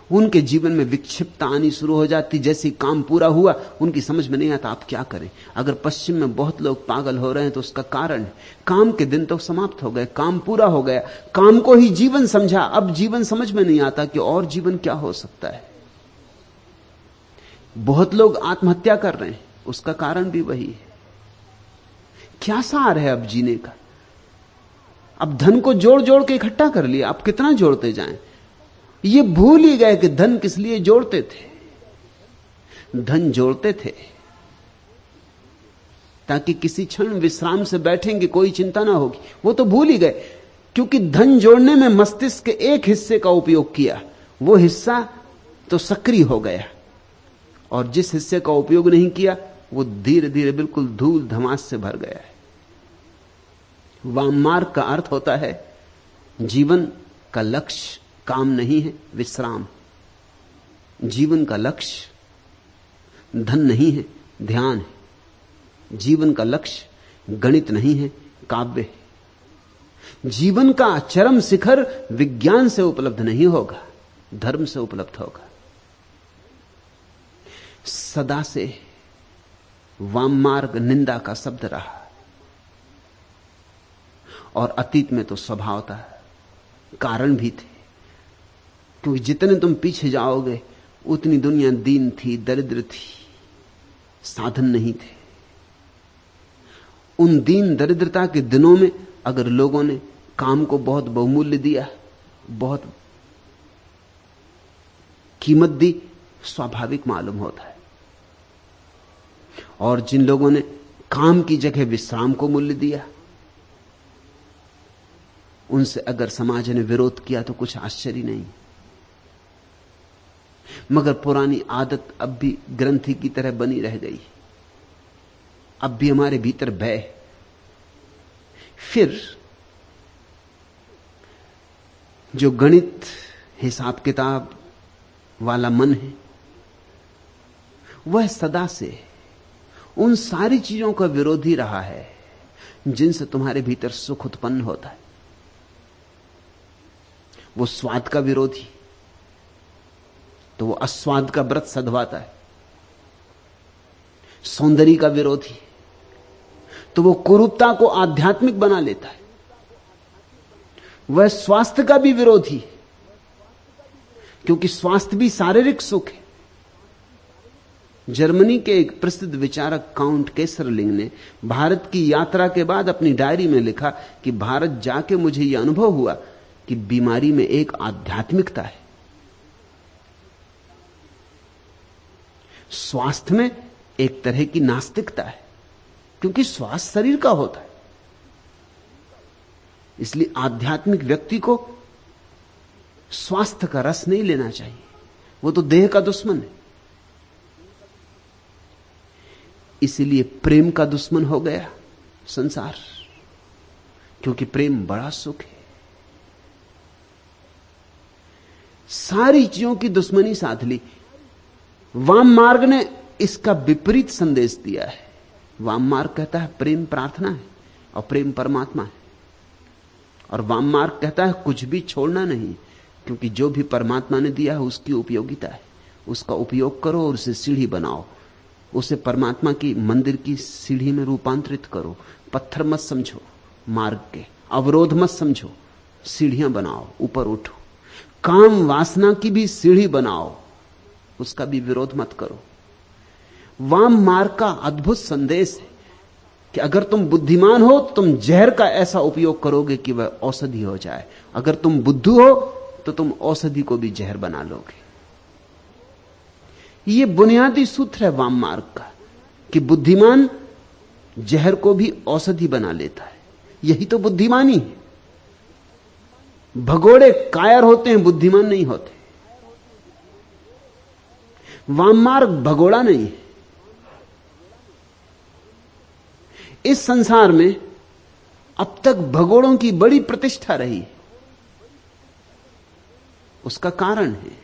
उनके जीवन में विक्षिप्तता आनी शुरू हो जाती। जैसे काम पूरा हुआ उनकी समझ में नहीं आता आप क्या करें। अगर पश्चिम में बहुत लोग पागल हो रहे हैं तो उसका कारण है काम के दिन तो समाप्त हो गए, काम पूरा हो गया, काम को ही जीवन समझा, अब जीवन समझ में नहीं आता कि और जीवन क्या हो सकता है। बहुत लोग आत्महत्या कर रहे हैं, उसका कारण भी वही है। क्या सार है अब जीने का? अब धन को जोड़ जोड़ के इकट्ठा कर लिया, अब कितना जोड़ते जाएं? ये भूल ही गए कि धन किस लिए जोड़ते थे। धन जोड़ते थे ताकि किसी क्षण विश्राम से बैठेंगे, कोई चिंता ना होगी। वो तो भूल ही गए, क्योंकि धन जोड़ने में मस्तिष्क के एक हिस्से का उपयोग किया, वो हिस्सा तो सक्रिय हो गया, और जिस हिस्से का उपयोग नहीं किया वो धीरे धीरे बिल्कुल धूल धमास से भर गया है। वाममार्ग का अर्थ होता है जीवन का लक्ष्य काम नहीं है, विश्राम। जीवन का लक्ष्य धन नहीं है, ध्यान है। जीवन का लक्ष्य गणित नहीं है, काव्य है। जीवन का चरम शिखर विज्ञान से उपलब्ध नहीं होगा, धर्म से उपलब्ध होगा। सदा से वाममार्ग निंदा का शब्द रहा, और अतीत में तो स्वभाव था, कारण भी थे, क्योंकि जितने तुम पीछे जाओगे उतनी दुनिया दीन थी, दरिद्र थी, साधन नहीं थे। उन दीन दरिद्रता के दिनों में अगर लोगों ने काम को बहुत बहुमूल्य दिया, बहुत कीमत दी, स्वाभाविक मालूम होता है। और जिन लोगों ने काम की जगह विश्राम को मूल्य दिया, उनसे अगर समाज ने विरोध किया तो कुछ आश्चर्य नहीं। मगर पुरानी आदत अब भी ग्रंथि की तरह बनी रह गई, अब भी हमारे भीतर भय। फिर जो गणित हिसाब किताब वाला मन है, वह सदा से उन सारी चीजों का विरोधी रहा है जिनसे तुम्हारे भीतर सुख उत्पन्न होता है। वो स्वाद का विरोधी तो वो अस्वाद का व्रत सधवाता है। सौंदर्य का विरोधी तो वो कुरूपता को आध्यात्मिक बना लेता है। वह स्वास्थ्य का भी विरोधी, क्योंकि स्वास्थ्य भी शारीरिक सुख है। जर्मनी के एक प्रसिद्ध विचारक काउंट केसरलिंग ने भारत की यात्रा के बाद अपनी डायरी में लिखा कि भारत जाके मुझे यह अनुभव हुआ कि बीमारी में एक आध्यात्मिकता है, स्वास्थ्य में एक तरह की नास्तिकता है, क्योंकि स्वास्थ्य शरीर का होता है। इसलिए आध्यात्मिक व्यक्ति को स्वास्थ्य का रस नहीं लेना चाहिए, वो तो देह का दुश्मन है। इसीलिए प्रेम का दुश्मन हो गया संसार, क्योंकि प्रेम बड़ा सुख है। सारी चीजों की दुश्मनी साध ली। वाम मार्ग ने इसका विपरीत संदेश दिया है। वाम मार्ग कहता है प्रेम प्रार्थना है और प्रेम परमात्मा है, और वाम मार्ग कहता है कुछ भी छोड़ना नहीं, क्योंकि जो भी परमात्मा ने दिया है उसकी उपयोगिता है, उसका उपयोग करो और उसे सीढ़ी बनाओ, उसे परमात्मा की मंदिर की सीढ़ी में रूपांतरित करो। पत्थर मत समझो मार्ग के, अवरोध मत समझो, सीढ़ियां बनाओ, ऊपर उठो। काम वासना की भी सीढ़ी बनाओ, उसका भी विरोध मत करो। वाम मार्ग का अद्भुत संदेश है कि अगर तुम बुद्धिमान हो तो तुम जहर का ऐसा उपयोग करोगे कि वह औषधि हो जाए, अगर तुम बुद्धू हो तो तुम औषधि को भी जहर बना लोगे। यह बुनियादी सूत्र है वाम मार्ग का कि बुद्धिमान जहर को भी औषधि बना लेता है। यही तो बुद्धिमानी है। भगोड़े कायर होते हैं, बुद्धिमान नहीं होते। वाम मार्ग भगोड़ा नहीं है। इस संसार में अब तक भगोड़ों की बड़ी प्रतिष्ठा रही, उसका कारण है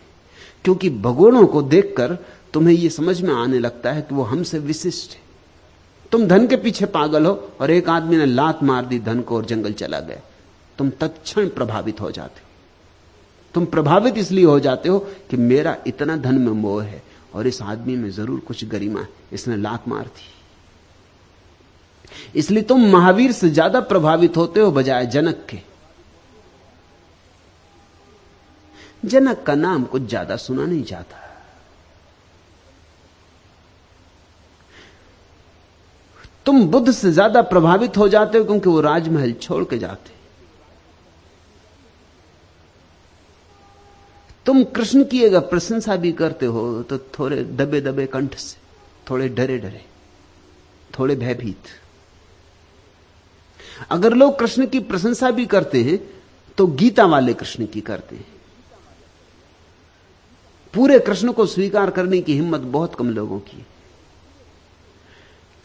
क्योंकि भगोड़ों को देखकर तुम्हें यह समझ में आने लगता है कि वो हमसे विशिष्ट है। तुम धन के पीछे पागल हो और एक आदमी ने लात मार दी धन को और जंगल चला गया, तुम तत्क्षण प्रभावित हो जाते हो, तुम प्रभावित इसलिए हो जाते हो कि मेरा इतना धन में मोह है और इस आदमी में जरूर कुछ गरिमा है, इसने लात मार दी। इसलिए तुम महावीर से ज्यादा प्रभावित होते हो बजाय जनक के। जनक का नाम कुछ ज्यादा सुना नहीं जाता। तुम बुद्ध से ज्यादा प्रभावित हो जाते हो क्योंकि वो राजमहल छोड़ के जाते। तुम कृष्ण की अगर प्रशंसा भी करते हो तो थोड़े दबे दबे कंठ से, थोड़े डरे डरे, थोड़े भयभीत। अगर लोग कृष्ण की प्रशंसा भी करते हैं तो गीता वाले कृष्ण की करते हैं। पूरे कृष्ण को स्वीकार करने की हिम्मत बहुत कम लोगों की है,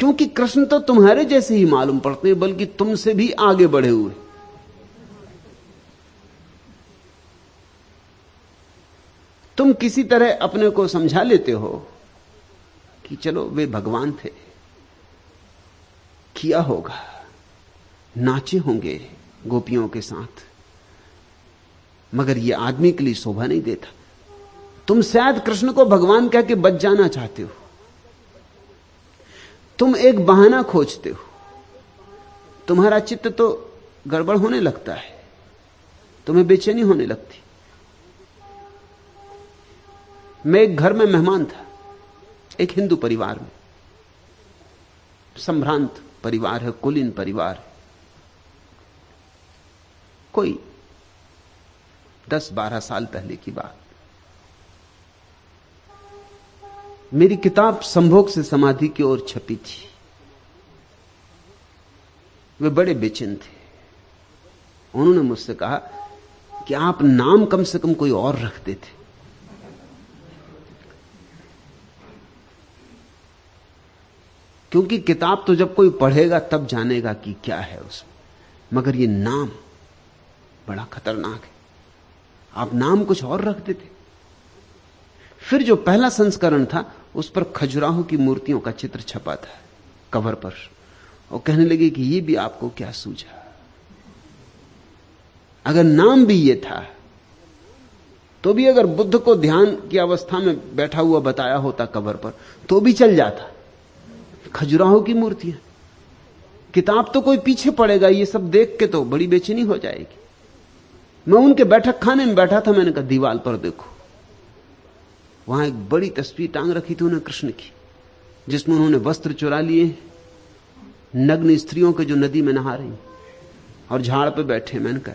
क्योंकि कृष्ण तो तुम्हारे जैसे ही मालूम पड़ते हैं, बल्कि तुमसे भी आगे बढ़े हुए। तुम किसी तरह अपने को समझा लेते हो कि चलो वे भगवान थे, किया होगा, नाचे होंगे गोपियों के साथ, मगर यह आदमी के लिए शोभा नहीं देता। तुम शायद कृष्ण को भगवान कह के बच जाना चाहते हो। तुम एक बहाना खोजते हो। तुम्हारा चित्त तो गड़बड़ होने लगता है, तुम्हें बेचैनी होने लगती। मैं एक घर में मेहमान था, एक हिंदू परिवार में। संभ्रांत परिवार है, कुलीन परिवार है। कोई 10-12 साल पहले की बात। मेरी किताब संभोग से समाधि की ओर छपी थी। वे बड़े बेचैन थे। उन्होंने मुझसे कहा कि आप नाम कम से कम कोई और रखते थे। क्योंकि किताब तो जब कोई पढ़ेगा तब जानेगा कि क्या है उसमें, मगर ये नाम बड़ा खतरनाक है। आप नाम कुछ और रखते थे। फिर जो पहला संस्करण था उस पर खजुराहो की मूर्तियों का चित्र छपा था कवर पर, और कहने लगे कि ये भी आपको क्या सूझा। अगर नाम भी ये था तो भी अगर बुद्ध को ध्यान की अवस्था में बैठा हुआ बताया होता कवर पर तो भी चल जाता। खजुराहो की मूर्तियां, किताब तो कोई पीछे पड़ेगा। ये सब देख के तो बड़ी बेचैनी हो जाएगी। मैं उनके बैठक खाने में बैठा था। मैंने कहा दीवार पर देखो, वहां एक बड़ी तस्वीर टांग रखी थी उन्हें कृष्ण की, जिसमें उन्होंने वस्त्र चुरा लिए, नग्न स्त्रियों के जो नदी में नहा रही और झाड़ पे बैठे। मैंने कहा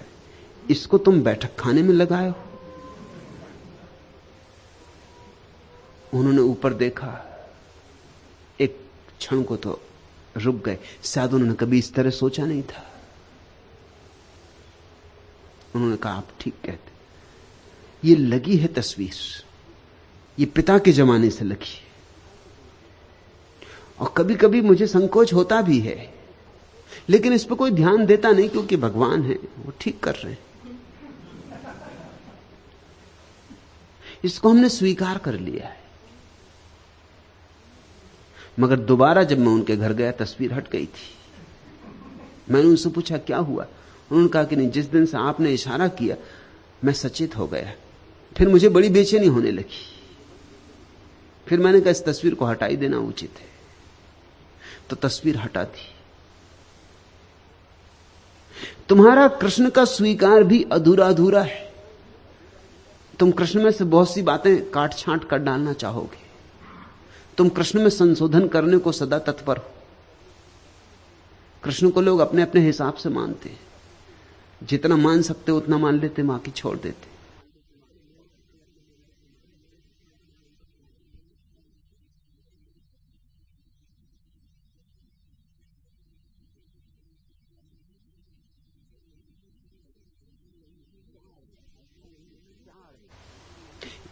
इसको तुम बैठक खाने में लगाए हो? उन्होंने ऊपर देखा, एक क्षण को तो रुक गए। शायद उन्होंने कभी इस तरह सोचा नहीं था। उन्होंने कहा आप ठीक कहते, ये लगी है तस्वीर, ये पिता के जमाने से लगी है। और कभी कभी मुझे संकोच होता भी है, लेकिन इस पर कोई ध्यान देता नहीं, क्योंकि भगवान है, वो ठीक कर रहे हैं। इसको हमने स्वीकार कर लिया है। मगर दोबारा जब मैं उनके घर गया, तस्वीर हट गई थी। मैंने उनसे पूछा क्या हुआ? उन्होंने कहा कि नहीं, जिस दिन से आपने इशारा किया मैं सचेत हो गया, फिर मुझे बड़ी बेचैनी होने लगी। फिर मैंने कहा इस तस्वीर को हटाई देना उचित है, तो तस्वीर हटा दी। तुम्हारा कृष्ण का स्वीकार भी अधूरा अधूरा है। तुम कृष्ण में से बहुत सी बातें काट छांट कर डालना चाहोगे। तुम कृष्ण में संशोधन करने को सदा तत्पर हो। कृष्ण को लोग अपने अपने हिसाब से मानते हैं। जितना मान सकते उतना मान लेते, बाकी छोड़ देते।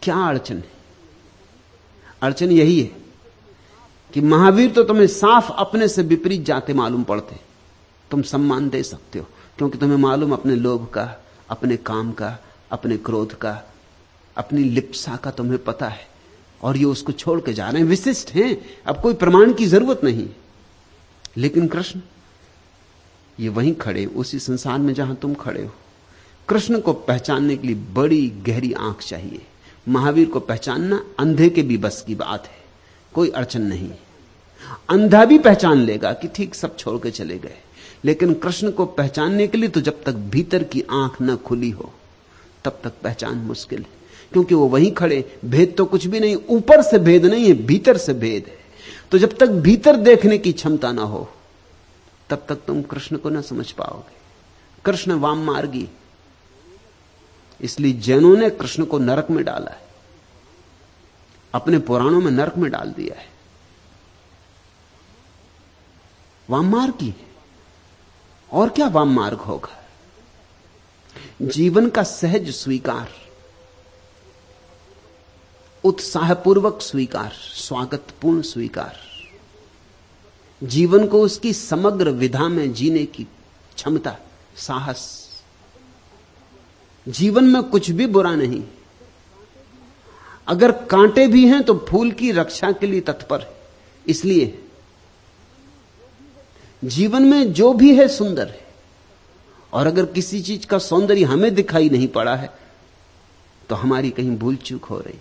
क्या अड़चन है? अड़चन यही है कि महावीर तो तुम्हें साफ अपने से विपरीत जाते मालूम पड़ते। तुम सम्मान दे सकते हो क्योंकि तुम्हें मालूम अपने लोभ का, अपने काम का, अपने क्रोध का, अपनी लिप्सा का तुम्हें पता है, और ये उसको छोड़ के जा रहे हैं। विशिष्ट हैं, अब कोई प्रमाण की जरूरत नहीं। लेकिन कृष्ण ये वहीं खड़े, उसी संसार में जहां तुम खड़े हो, कृष्ण को पहचानने के लिए बड़ी गहरी आंख चाहिए। महावीर को पहचानना अंधे के भी बस की बात है, कोई अड़चन नहीं। अंधा भी पहचान लेगा कि ठीक सब छोड़ के चले गए, लेकिन कृष्ण को पहचानने के लिए तो जब तक भीतर की आंख न खुली हो तब तक पहचान मुश्किल है, क्योंकि वो वहीं खड़े। भेद तो कुछ भी नहीं, ऊपर से भेद नहीं है, भीतर से भेद है। तो जब तक भीतर देखने की क्षमता ना हो तब तक तुम कृष्ण को ना समझ पाओगे। कृष्ण वाम मार्गी, इसलिए जैनों ने कृष्ण को नरक में डाला है, अपने पुराणों में नरक में डाल दिया है। वाम मार्गी, और क्या वाम मार्ग होगा? जीवन का सहज स्वीकार, उत्साहपूर्वक स्वीकार, स्वागतपूर्ण स्वीकार, जीवन को उसकी समग्र विधा में जीने की क्षमता, साहस। जीवन में कुछ भी बुरा नहीं, अगर कांटे भी हैं तो फूल की रक्षा के लिए तत्पर है। इसलिए जीवन में जो भी है सुंदर है, और अगर किसी चीज का सौंदर्य हमें दिखाई नहीं पड़ा है तो हमारी कहीं भूल चूक हो रही।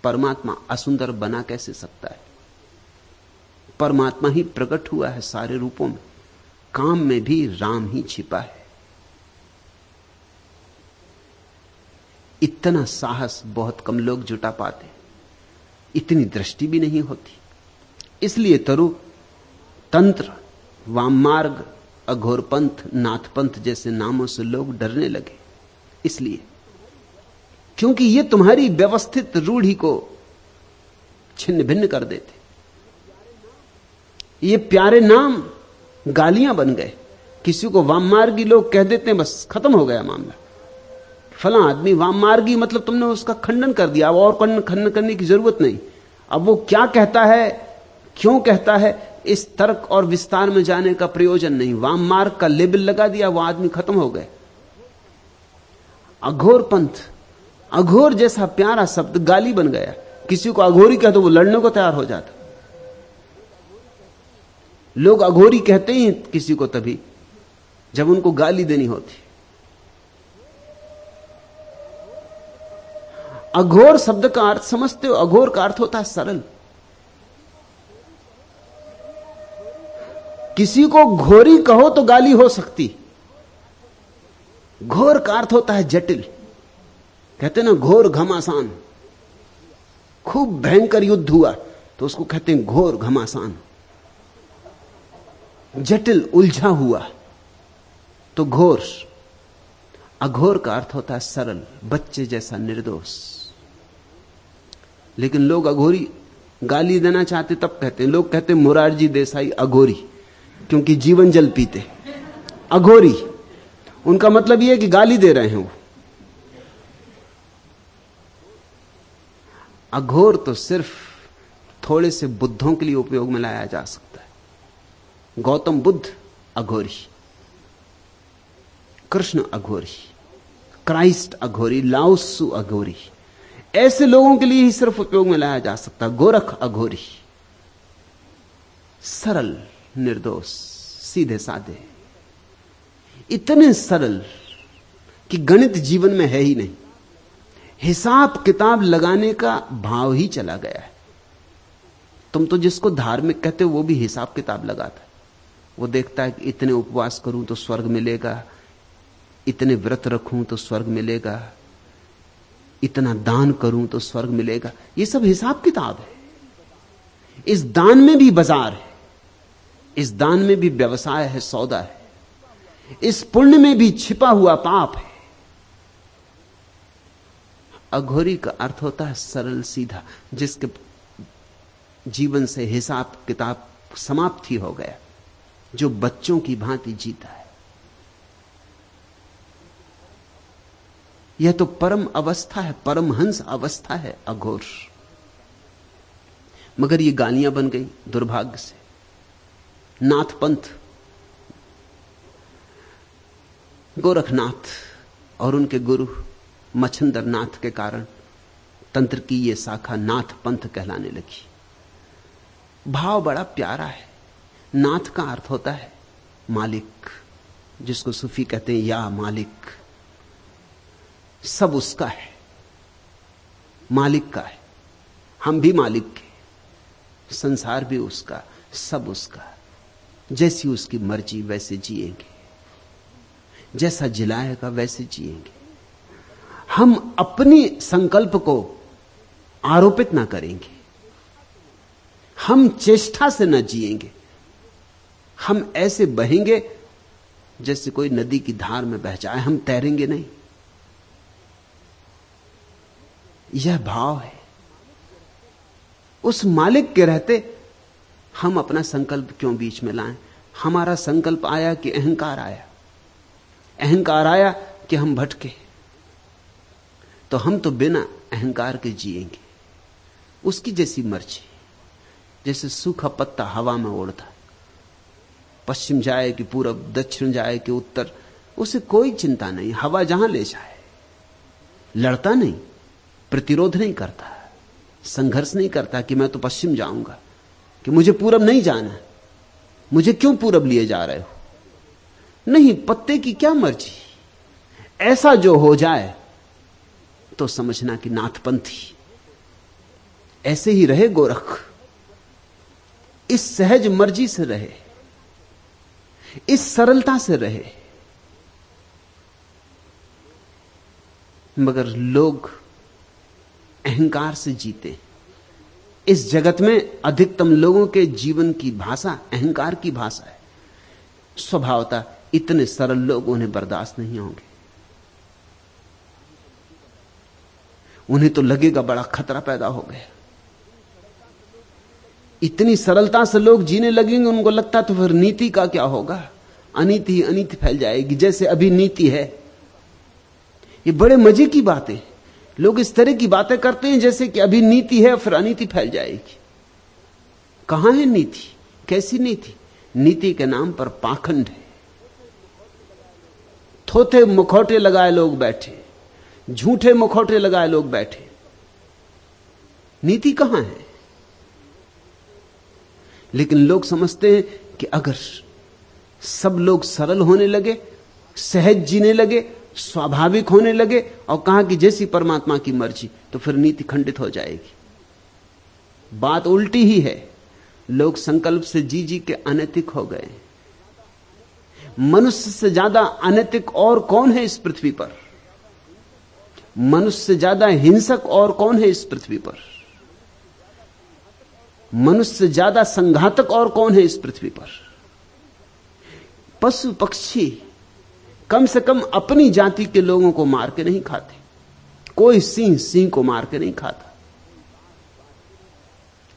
परमात्मा असुंदर बना कैसे सकता है? परमात्मा ही प्रकट हुआ है सारे रूपों में, काम में भी राम ही छिपा है। इतना साहस बहुत कम लोग जुटा पाते, इतनी दृष्टि भी नहीं होती। इसलिए तरु, तंत्र, वाममार्ग, अघोरपंथ, नाथपंथ जैसे नामों से लोग डरने लगे। इसलिए क्योंकि ये तुम्हारी व्यवस्थित रूढ़ी को छिन्न भिन्न कर देते। ये प्यारे नाम गालियां बन गए। किसी को वाममार्गी लोग कह देते हैं, बस खत्म हो गया मामला। फला आदमी वाममार्गी, मतलब तुमने उसका खंडन कर दिया, अब और खंडन करने की जरूरत नहीं। अब वो क्या कहता है, क्यों कहता है, इस तर्क और विस्तार में जाने का प्रयोजन नहीं। वाम मार्ग का लेबल लगा दिया, वो आदमी खत्म हो गए। अघोर पंथ, अघोर जैसा प्यारा शब्द गाली बन गया। किसी को अघोरी कह तो वो लड़ने को तैयार हो जाता। लोग अघोरी कहते ही किसी को तभी जब उनको गाली देनी होती। अघोर शब्द का अर्थ समझते हो? अघोर का अर्थ होता है सरल। किसी को घोरी कहो तो गाली हो सकती, घोर का अर्थ होता है जटिल। कहते ना घोर घमासान, खूब भयंकर युद्ध हुआ तो उसको कहते हैं घोर घमासान। जटिल, उलझा हुआ तो घोर। अघोर का अर्थ होता है सरल, बच्चे जैसा निर्दोष। लेकिन लोग अघोरी गाली देना चाहते तब कहते हैं, लोग कहते हैं मोरारजी देसाई अघोरी, क्योंकि जीवन जल पीते। अघोरी उनका मतलब यह है कि गाली दे रहे हैं वो। अघोर तो सिर्फ थोड़े से बुद्धों के लिए उपयोग में लाया जा सकता है। गौतम बुद्ध अघोरी, कृष्ण अघोरी, क्राइस्ट अघोरी, लाओत्सु अघोरी, ऐसे लोगों के लिए ही सिर्फ उपयोग में लाया जा सकता है। गोरख अघोरी, सरल, निर्दोष, सीधे साधे, इतने सरल कि गणित जीवन में है ही नहीं। हिसाब किताब लगाने का भाव ही चला गया है। तुम तो जिसको धार्मिक कहते हो वो भी हिसाब किताब लगाता है। वो देखता है कि इतने उपवास करूं तो स्वर्ग मिलेगा, इतने व्रत रखूं तो स्वर्ग मिलेगा, इतना दान करूं तो स्वर्ग मिलेगा। ये सब हिसाब किताब है। इस दान में भी बाजार है, इस दान में भी व्यवसाय है, सौदा है। इस पुण्य में भी छिपा हुआ पाप है। अघोरी का अर्थ होता है सरल सीधा, जिसके जीवन से हिसाब किताब समाप्त ही हो गया, जो बच्चों की भांति जीता है। यह तो परम अवस्था है, परमहंस अवस्था है अघोर। मगर ये गालियां बन गई दुर्भाग्य से। नाथपंथ, गोरखनाथ और उनके गुरु मच्छिंद्र नाथ के कारण तंत्र की यह शाखा नाथ पंथ कहलाने लगी। भाव बड़ा प्यारा है। नाथ का अर्थ होता है मालिक, जिसको सूफी कहते हैं या मालिक। सब उसका है, मालिक का है। हम भी मालिक के, संसार भी उसका, सब उसका। जैसी उसकी मर्जी वैसे जिएंगे, जैसा जिलाएगा वैसे जिएंगे। हम अपनी संकल्प को आरोपित ना करेंगे, हम चेष्टा से न जिएंगे। हम ऐसे बहेंगे जैसे कोई नदी की धार में बह जाए, हम तैरेंगे नहीं। यह भाव है। उस मालिक के रहते हम अपना संकल्प क्यों बीच में लाएं? हमारा संकल्प आया कि अहंकार आया, अहंकार आया कि हम भटके, तो हम तो बिना अहंकार के जिएंगे, उसकी जैसी मर्जी। जैसे सूखा पत्ता हवा में उड़ता, पश्चिम जाए कि पूरब, दक्षिण जाए कि उत्तर, उसे कोई चिंता नहीं, हवा जहां ले जाए। लड़ता नहीं, प्रतिरोध नहीं करता, संघर्ष नहीं करता कि मैं तो पश्चिम जाऊंगा, कि मुझे पूरब नहीं जाना, मुझे क्यों पूरब लिए जा रहे हो। नहीं, पत्ते की क्या मर्जी, ऐसा जो हो जाए तो समझना कि नाथपंथी। ऐसे ही रहे गोरख, इस सहज मर्जी से रहे, इस सरलता से रहे। मगर लोग अहंकार से जीते। इस जगत में अधिकतम लोगों के जीवन की भाषा अहंकार की भाषा है। स्वभावतः इतने सरल लोग उन्हें बर्दाश्त नहीं होंगे। उन्हें तो लगेगा बड़ा खतरा पैदा हो गया। इतनी सरलता से लोग जीने लगेंगे, उनको लगता तो फिर नीति का क्या होगा, अनीति ही अनीति फैल जाएगी, जैसे अभी नीति है। ये बड़े मजे की बातें, लोग इस तरह की बातें करते हैं जैसे कि अभी नीति है फिर अनीति फैल जाएगी। कहां है नीति? कैसी नीति? नीति के नाम पर पाखंड है। थोथे मुखौटे लगाए लोग बैठे, झूठे मुखौटे लगाए लोग बैठे। नीति कहां है? लेकिन लोग समझते हैं कि अगर सब लोग सरल होने लगे, सहज जीने लगे, स्वाभाविक होने लगे और कहा कि जैसी परमात्मा की मर्जी, तो फिर नीति खंडित हो जाएगी। बात उल्टी ही है। लोग संकल्प से जी जी के अनैतिक हो गए। मनुष्य से ज्यादा अनैतिक और कौन है इस पृथ्वी पर? मनुष्य से ज्यादा हिंसक और कौन है इस पृथ्वी पर? मनुष्य से ज्यादा संघातक और कौन है इस पृथ्वी पर? पशु पक्षी कम से कम अपनी जाति के लोगों को मार के नहीं खाते। कोई सिंह सिंह को मार के नहीं खाता,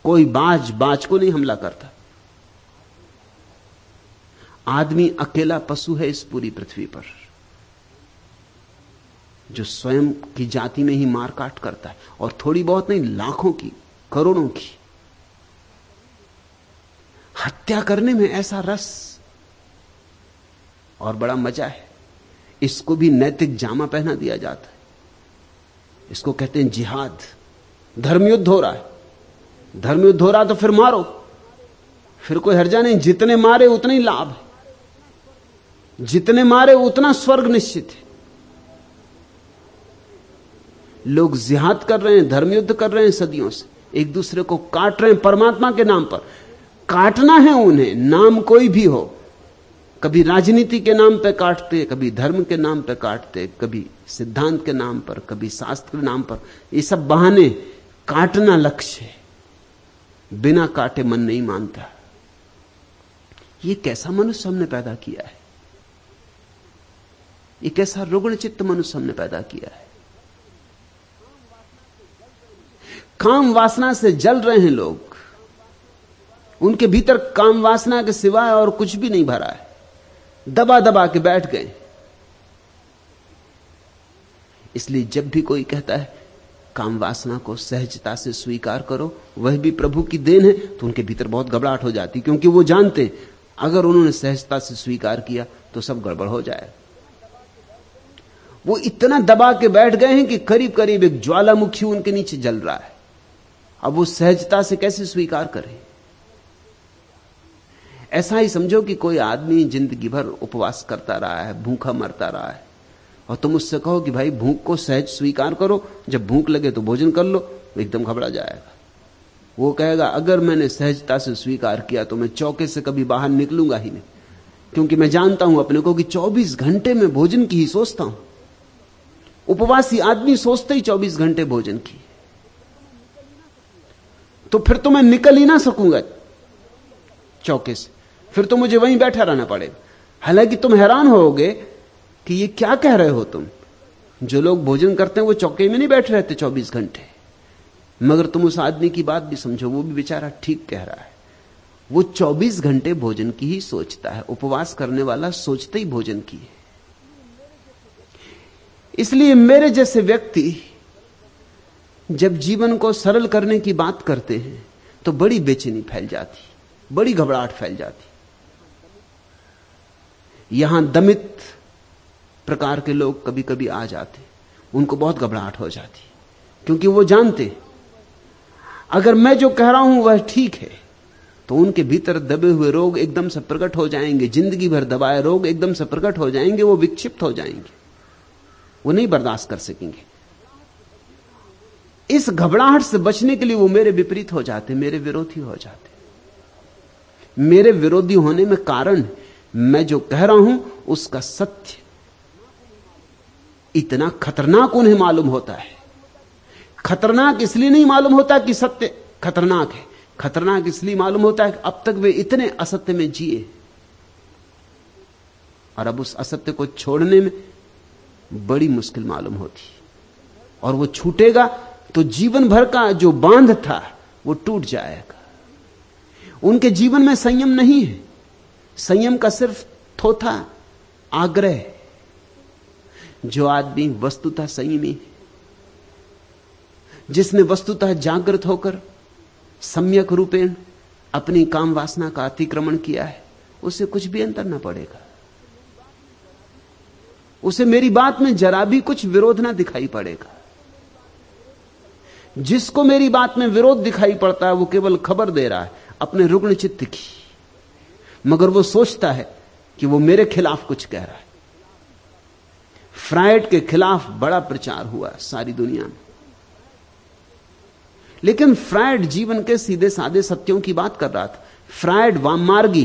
कोई बाज बाज को नहीं हमला करता। आदमी अकेला पशु है इस पूरी पृथ्वी पर जो स्वयं की जाति में ही मार काट करता है, और थोड़ी बहुत नहीं, लाखों की, करोड़ों की। हत्या करने में ऐसा रस और बड़ा मजा है। इसको भी नैतिक जामा पहना दिया जाता है। इसको कहते हैं जिहाद। धर्मयुद्ध हो रहा है, धर्मयुद्ध हो रहा तो फिर मारो, फिर कोई हर्जा नहीं। जितने मारे उतना ही लाभ है, जितने मारे उतना स्वर्ग निश्चित है। लोग जिहाद कर रहे हैं, धर्मयुद्ध कर रहे हैं सदियों से, एक दूसरे को काट रहे हैं परमात्मा के नाम पर। काटना है उन्हें, नाम कोई भी हो। कभी राजनीति के नाम पे काटते, कभी धर्म के नाम पे काटते, कभी सिद्धांत के नाम पर, कभी शास्त्र के नाम पर। ये सब बहाने। काटना लक्ष्य है, बिना काटे मन नहीं मानता। ये कैसा मनुष्य हमने पैदा किया है? ये कैसा रुग्ण चित्त मनुष्य हमने पैदा किया है? काम वासना से जल रहे हैं लोग। उनके भीतर काम वासना के सिवाय और कुछ भी नहीं भरा है। दबा दबा के बैठ गए। इसलिए जब भी कोई कहता है काम वासना को सहजता से स्वीकार करो, वह भी प्रभु की देन है, तो उनके भीतर बहुत घबराहट हो जाती, क्योंकि वो जानते हैं अगर उन्होंने सहजता से स्वीकार किया तो सब गड़बड़ हो जाएगा। वो इतना दबा के बैठ गए हैं कि करीब करीब एक ज्वालामुखी उनके नीचे जल रहा है। अब वो सहजता से कैसे स्वीकार करें? ऐसा ही समझो कि कोई आदमी जिंदगी भर उपवास करता रहा है, भूखा मरता रहा है, और तुम उससे कहो कि भाई भूख को सहज स्वीकार करो, जब भूख लगे तो भोजन कर लो, एकदम घबरा जाएगा। वो कहेगा अगर मैंने सहजता से स्वीकार किया तो मैं चौके से कभी बाहर निकलूंगा ही नहीं, क्योंकि मैं जानता हूं अपने को कि 24 घंटे में भोजन की ही सोचता हूं। उपवासी आदमी सोचते ही 24 घंटे भोजन की, तो फिर तो मैं निकल ही ना सकूंगा चौके से, फिर तो मुझे वहीं बैठा रहना पड़ेगा। हालांकि तुम हैरान होगे कि ये क्या कह रहे हो तुम, जो लोग भोजन करते हैं वो चौके में नहीं बैठे रहते 24 घंटे, मगर तुम उस आदमी की बात भी समझो, वो भी बेचारा ठीक कह रहा है। वो 24 घंटे भोजन की ही सोचता है, उपवास करने वाला सोचते ही भोजन की है। इसलिए मेरे जैसे व्यक्ति जब जीवन को सरल करने की बात करते हैं तो बड़ी बेचैनी फैल जाती, बड़ी घबराहट फैल जाती। यहां दमित प्रकार के लोग कभी कभी आ जाते, उनको बहुत घबराहट हो जाती, क्योंकि वो जानते अगर मैं जो कह रहा हूं वह ठीक है तो उनके भीतर दबे हुए रोग एकदम से प्रकट हो जाएंगे, जिंदगी भर दबाए रोग एकदम से प्रकट हो जाएंगे, वो विक्षिप्त हो जाएंगे, वो नहीं बर्दाश्त कर सकेंगे। इस घबराहट से बचने के लिए वो मेरे विपरीत हो जाते, मेरे विरोधी हो जाते। मेरे विरोधी होने में कारण मैं जो कह रहा हूं उसका सत्य इतना खतरनाक उन्हें मालूम होता है। खतरनाक इसलिए नहीं मालूम होता कि सत्य खतरनाक है, खतरनाक इसलिए मालूम होता है कि अब तक वे इतने असत्य में जिए और अब उस असत्य को छोड़ने में बड़ी मुश्किल मालूम होती, और वो छूटेगा तो जीवन भर का जो बांध था वो टूट जाएगा। उनके जीवन में संयम नहीं है, संयम का सिर्फ थोथा आग्रह। जो आदमी वस्तुतः संयमी है, जिसने वस्तुतः जागृत होकर सम्यक रूपेण अपनी काम वासना का अतिक्रमण किया है, उसे कुछ भी अंतर ना पड़ेगा, उसे मेरी बात में जरा भी कुछ विरोध ना दिखाई पड़ेगा। जिसको मेरी बात में विरोध दिखाई पड़ता है वो केवल खबर दे रहा है अपने रुग्ण चित्त की, मगर वो सोचता है कि वो मेरे खिलाफ कुछ कह रहा है। फ्रायड के खिलाफ बड़ा प्रचार हुआ सारी दुनिया में, लेकिन फ्रायड जीवन के सीधे साधे सत्यों की बात कर रहा था। फ्रायड वाममार्गी,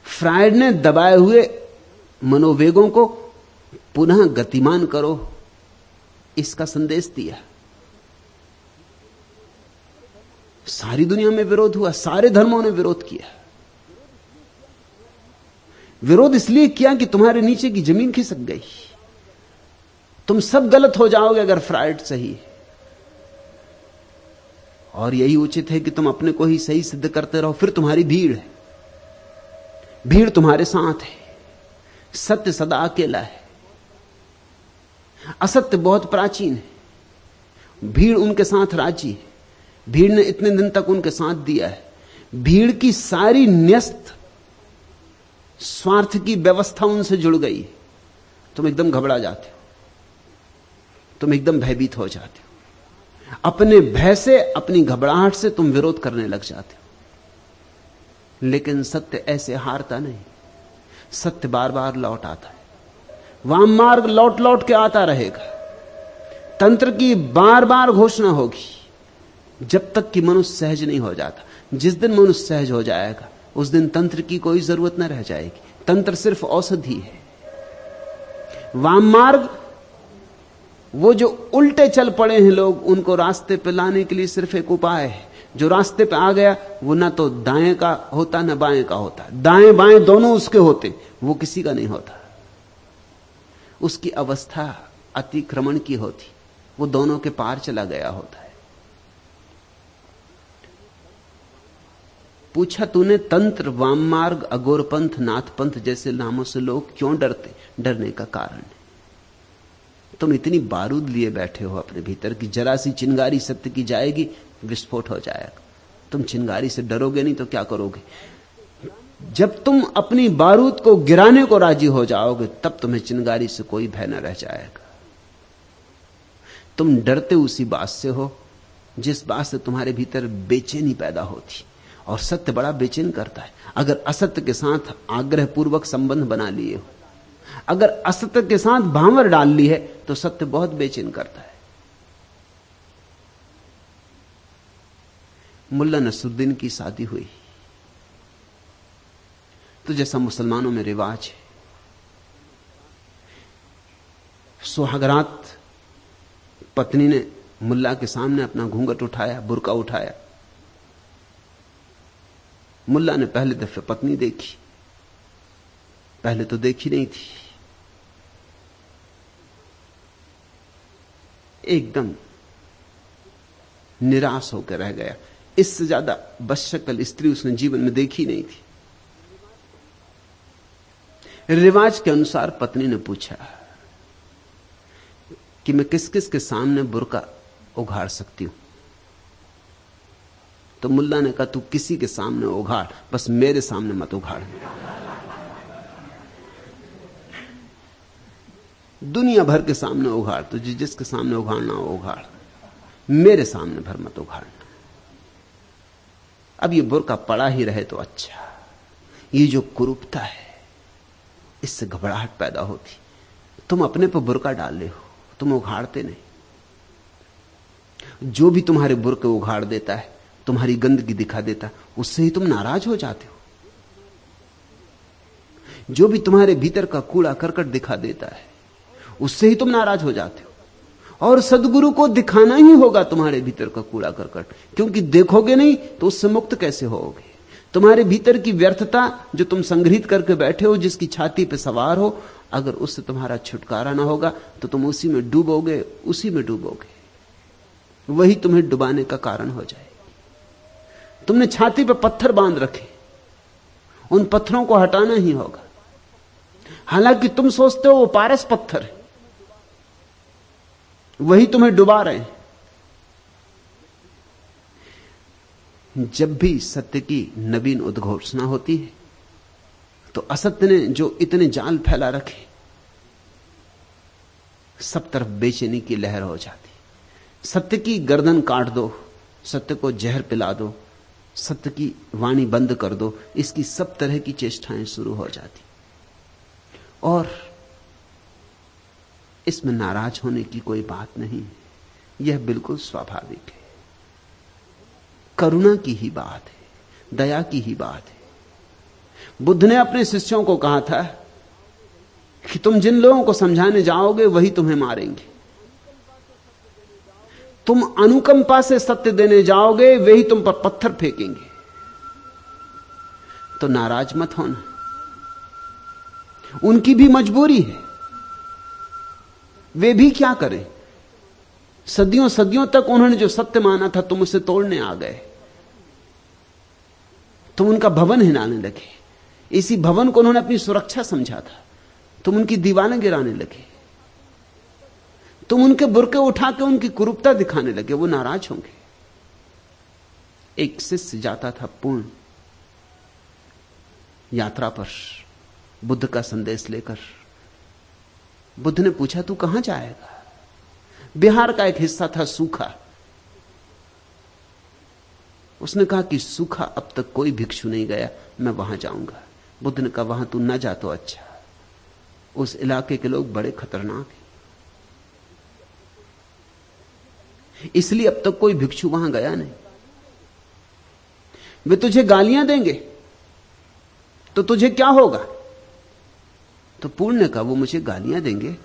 फ्रायड ने दबाए हुए मनोवेगों को पुनः गतिमान करो इसका संदेश दिया। सारी दुनिया में विरोध हुआ, सारे धर्मों ने विरोध किया। विरोध इसलिए किया कि तुम्हारे नीचे की जमीन खिसक गई, तुम सब गलत हो जाओगे अगर फ्रायड सही है। और यही उचित है कि तुम अपने को ही सही सिद्ध करते रहो, फिर तुम्हारी भीड़ है, भीड़ तुम्हारे साथ है। सत्य सदा अकेला है, असत्य बहुत प्राचीन है, भीड़ उनके साथ राजी है। भीड़ ने इतने दिन तक उनके साथ दिया है। भीड़ की सारी न्यस्त स्वार्थ की व्यवस्था उनसे जुड़ गई। तुम एकदम घबरा जाते हो, तुम एकदम भयभीत हो जाते हो। अपने भय से, अपनी घबराहट से तुम विरोध करने लग जाते हो। लेकिन सत्य ऐसे हारता नहीं, सत्य बार बार लौट आता है। वाम मार्ग लौट लौट के आता रहेगा। तंत्र की बार बार घोषणा होगी जब तक कि मनुष्य सहज नहीं हो जाता। जिस दिन मनुष्य सहज हो जाएगा उस दिन तंत्र की कोई जरूरत न रह जाएगी। तंत्र सिर्फ औषधि है। वाम मार्ग, वो जो उल्टे चल पड़े हैं लोग, उनको रास्ते पे लाने के लिए सिर्फ एक उपाय है। जो रास्ते पे आ गया वो ना तो दाएं का होता ना बाएं का होता, दाएं बाएं दोनों उसके होते, वो किसी का नहीं होता। उसकी अवस्था अतिक्रमण की होती, वो दोनों के पार चला गया होता है। पूछा तूने तंत्र, वाम मार्ग, अघोर पंथ, नाथ पंथ जैसे नामों से लोग क्यों डरते? डरने का कारण है तुम इतनी बारूद लिए बैठे हो अपने भीतर की जरा सी चिंगारी सत्य की जाएगी, विस्फोट हो जाएगा। तुम चिंगारी से डरोगे नहीं तो क्या करोगे? जब तुम अपनी बारूद को गिराने को राजी हो जाओगे तब तुम्हें चिंगारी से कोई भय न रह जाएगा। तुम डरते उसी बात से हो जिस बात से तुम्हारे भीतर बेचैनी पैदा होती, और सत्य बड़ा बेचैन करता है। अगर असत्य के साथ आग्रह पूर्वक संबंध बना लिए हो, अगर असत्य के साथ भांवर डाल ली है, तो सत्य बहुत बेचैन करता है। मुल्ला नसरुद्दीन की शादी हुई तो जैसा मुसलमानों में रिवाज है, सुहागरात पत्नी ने मुल्ला के सामने अपना घूंघट उठाया, बुर्का उठाया। मुल्ला ने पहले दफे पत्नी देखी, पहले तो देखी नहीं थी, एकदम निराश होकर रह गया। इससे ज्यादा बदशक्ल स्त्री उसने जीवन में देखी नहीं थी। रिवाज के अनुसार पत्नी ने पूछा कि मैं किस किस के सामने बुर्का उघाड़ सकती हूं? तो मुल्ला ने कहा, तू किसी के सामने उघाड़, बस मेरे सामने मत उघाड़। दुनिया भर के सामने उघाड़, तुझे जिसके सामने उघाड़ना हो उघाड़, मेरे सामने भर मत उघाड़ना। अब ये बुर्का पड़ा ही रहे तो अच्छा। ये जो कुरूपता है, इससे घबराहट पैदा होती। तुम अपने पर बुर्का डाले हो, तुम उघाड़ते नहीं। जो भी तुम्हारे बुर्के उघाड़ देता है, तुम्हारी गंदगी दिखा देता है, उससे ही तुम नाराज हो जाते हो। जो भी तुम्हारे भीतर का कूड़ा करकट दिखा देता है, उससे ही तुम नाराज हो जाते हो। और सदगुरु को दिखाना ही होगा तुम्हारे भीतर का कूड़ा करकट, क्योंकि देखोगे नहीं तो उससे मुक्त कैसे होगे। तुम्हारे भीतर की व्यर्थता जो तुम संग्रहित करके बैठे हो, जिसकी छाती पे सवार हो, अगर उससे तुम्हारा छुटकारा ना होगा तो तुम उसी में डूबोगे, उसी में डूबोगे। वही तुम्हें डुबाने का कारण हो जाए। तुमने छाती पे पत्थर बांध रखे, उन पत्थरों को हटाना ही होगा। हालांकि तुम सोचते हो वो पारस पत्थर है, वही तुम्हें डुबा रहे हैं। जब भी सत्य की नवीन उद्घोषणा होती है तो असत्य ने जो इतने जाल फैला रखे, सब तरफ बेचैनी की लहर हो जाती। सत्य की गर्दन काट दो, सत्य को जहर पिला दो, सत्य की वाणी बंद कर दो, इसकी सब तरह की चेष्टाएं शुरू हो जाती। और इसमें नाराज होने की कोई बात नहीं, यह बिल्कुल स्वाभाविक है। करुणा की ही बात है, दया की ही बात है। बुद्ध ने अपने शिष्यों को कहा था कि तुम जिन लोगों को समझाने जाओगे वही तुम्हें मारेंगे। तुम अनुकंपा से सत्य देने जाओगे, वही तुम पर पत्थर फेंकेंगे। तो नाराज मत होना, उनकी भी मजबूरी है। वे भी क्या करें? सदियों सदियों तक उन्होंने जो सत्य माना था, तुम उसे तोड़ने आ गए। तुम उनका भवन हिलाने लगे, इसी भवन को उन्होंने अपनी सुरक्षा समझा था, तुम उनकी दीवारें गिराने लगे। तुम उनके बुर्के उठा के उनकी कुरूपता दिखाने लगे, वो नाराज होंगे। एक शिष्य जाता था पूर्ण यात्रा पर बुद्ध का संदेश लेकर। बुद्ध ने पूछा, तू कहां जाएगा? बिहार का एक हिस्सा था सूखा। उसने कहा कि सूखा अब तक कोई भिक्षु नहीं गया, मैं वहां जाऊंगा। बुद्ध ने कहा, वहां तू ना जा तो अच्छा, उस इलाके के लोग बड़े खतरनाक हैं, इसलिए अब तक कोई भिक्षु वहां गया नहीं। वे तुझे गालियां देंगे तो तुझे क्या होगा? तो पूर्ण ने कहा, वो मुझे गालियां देंगे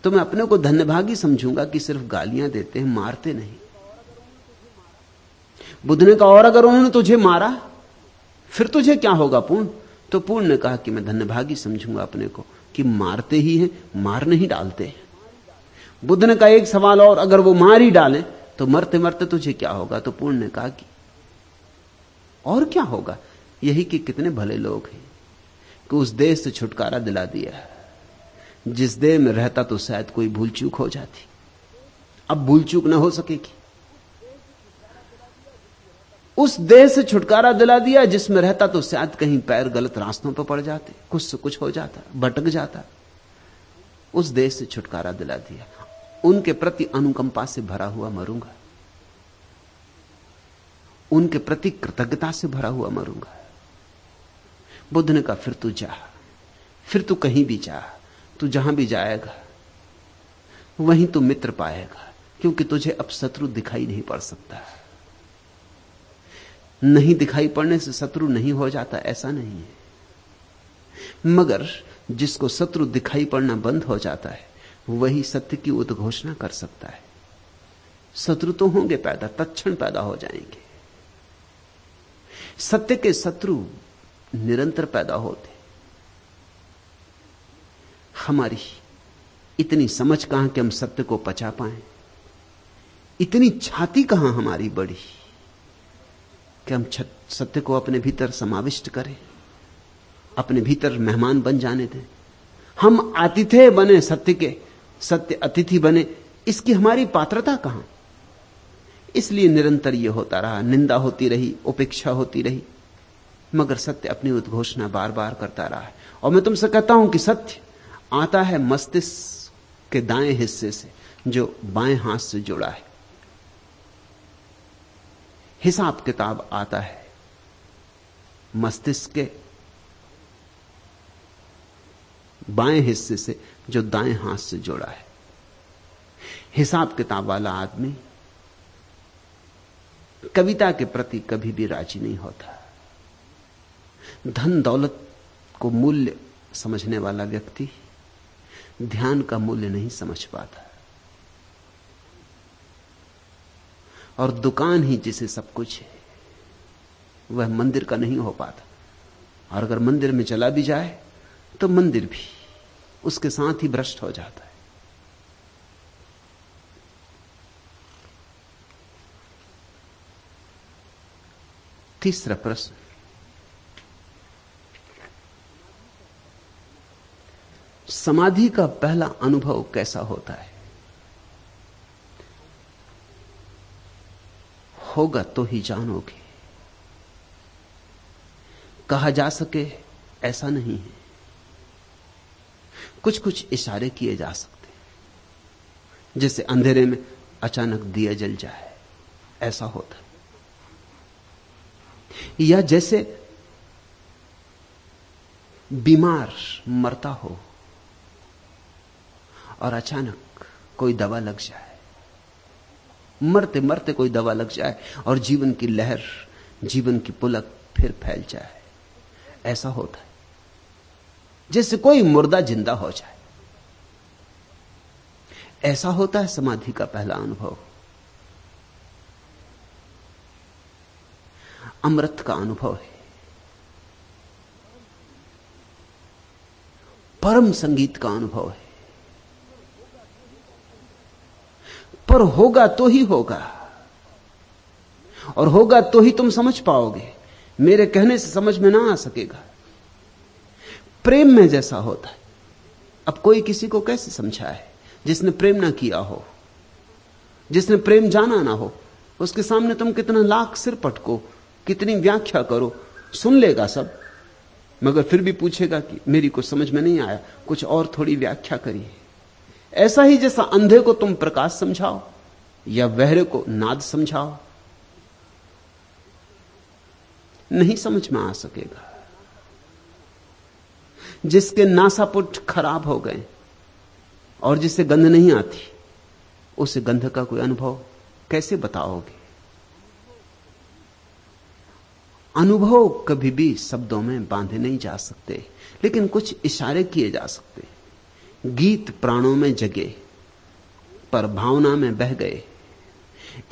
तो मैं अपने को धन्यभागी समझूंगा कि सिर्फ गालियां देते हैं, मारते नहीं। बुद्ध ने कहा, और अगर उन्होंने तुझे मारा फिर तुझे क्या होगा पूर्ण? तो पूर्ण ने कहा कि मैं धन्यभागी समझूंगा अपने को कि मारते ही हैं, मार नहीं डालते हैं। बुद्ध ने कहा, एक सवाल और, अगर वो मार ही डालें तो मरते मरते तुझे क्या होगा? तो पूर्ण ने कहा कि और क्या होगा, यही कि कितने भले लोग हैं कि उस देश से छुटकारा दिला दिया जिस देश में रहता तो शायद कोई भूल चूक हो जाती, अब भूल चूक ना हो सकेगी। उस देश से छुटकारा दिला दिया जिसमें रहता तो शायद कहीं पैर गलत रास्तों पर पड़ जाते, कुछ से कुछ हो जाता, भटक जाता। उस देश से छुटकारा दिला दिया। उनके प्रति अनुकंपा से भरा हुआ मरूंगा। उनके प्रति कृतज्ञता से भरा हुआ मरूंगा। बुद्ध ने कहा फिर तू जा, फिर तू कहीं भी जा, तू जहां भी जाएगा वहीं तू मित्र पाएगा, क्योंकि तुझे अब शत्रु दिखाई नहीं पड़ सकता। नहीं दिखाई पड़ने से शत्रु नहीं हो जाता, ऐसा नहीं है, मगर जिसको शत्रु दिखाई पड़ना बंद हो जाता है वही सत्य की उद्घोषणा कर सकता है। शत्रु तो होंगे पैदा, तत्क्षण पैदा हो जाएंगे। सत्य के शत्रु निरंतर पैदा होते। हमारी इतनी समझ कहां कि हम सत्य को पचा पाएं, इतनी छाती कहां हमारी बड़ी कि हम सत्य को अपने भीतर समाविष्ट करें, अपने भीतर मेहमान बन जाने दें। हम आतिथ्य बने सत्य के, सत्य अतिथि बने, इसकी हमारी पात्रता कहां। इसलिए निरंतर यह होता रहा, निंदा होती रही, उपेक्षा होती रही, मगर सत्य अपनी उद्घोषणा बार बार करता रहा है। और मैं तुमसे कहता हूं कि सत्य आता है मस्तिष्क के दाएं हिस्से से, जो बाएं हाथ से जुड़ा है। हिसाब किताब आता है मस्तिष्क के बाएं हिस्से से, जो दाएं हाथ से जुड़ा है। हिसाब किताब वाला आदमी कविता के प्रति कभी भी राजी नहीं होता। धन दौलत को मूल्य समझने वाला व्यक्ति ध्यान का मूल्य नहीं समझ पाता। और दुकान ही जिसे सब कुछ है वह मंदिर का नहीं हो पाता। और अगर मंदिर में चला भी जाए तो मंदिर भी उसके साथ ही भ्रष्ट हो जाता है। तीसरा प्रश्न, समाधि का पहला अनुभव कैसा होता है? होगा तो ही जानोगे। कहा जा सके ऐसा नहीं है। कुछ कुछ इशारे किए जा सकते हैं, जैसे अंधेरे में अचानक दिया जल जाए, ऐसा होता है। या जैसे बीमार मरता हो और अचानक कोई दवा लग जाए, मरते मरते कोई दवा लग जाए और जीवन की लहर, जीवन की पुलक फिर फैल जाए, ऐसा होता है। जैसे कोई मुर्दा जिंदा हो जाए, ऐसा होता है समाधि का पहला अनुभव। अमृत का अनुभव है, परम संगीत का अनुभव है। पर होगा तो ही होगा, और होगा तो ही तुम समझ पाओगे। मेरे कहने से समझ में ना आ सकेगा। प्रेम में जैसा होता है, अब कोई किसी को कैसे समझाए जिसने प्रेम ना किया हो, जिसने प्रेम जाना ना हो। उसके सामने तुम कितना लाख सिर पटको, कितनी व्याख्या करो, सुन लेगा सब, मगर फिर भी पूछेगा कि मेरी कुछ समझ में नहीं आया, कुछ और थोड़ी व्याख्या करिए। ऐसा ही जैसा अंधे को तुम प्रकाश समझाओ या बहरे को नाद समझाओ, नहीं समझ में आ सकेगा। जिसके नासापुट खराब हो गए और जिसे गंध नहीं आती, उसे गंध का कोई अनुभव कैसे बताओगे? अनुभव कभी भी शब्दों में बांधे नहीं जा सकते, लेकिन कुछ इशारे किए जा सकते। गीत प्राणों में जगे पर भावना में बह गए।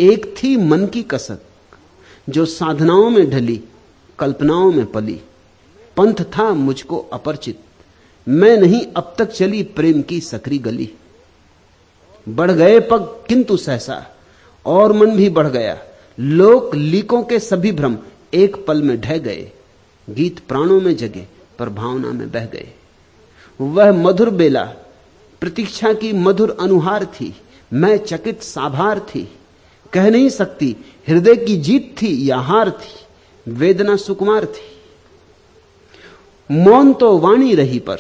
एक थी मन की कसक जो साधनाओं में ढली, कल्पनाओं में पली। पंथ था मुझको अपरिचित, मैं नहीं अब तक चली प्रेम की सकरी गली। बढ़ गए पग किंतु सहसा और मन भी बढ़ गया। लोक लीकों के सभी भ्रम एक पल में ढह गए। गीत प्राणों में जगे पर भावना में बह गए। वह मधुर बेला प्रतीक्षा की मधुर अनुहार थी, मैं चकित साभार थी। कह नहीं सकती हृदय की जीत थी या हार थी, वेदना सुकुमार थी। मौन तो वाणी रही पर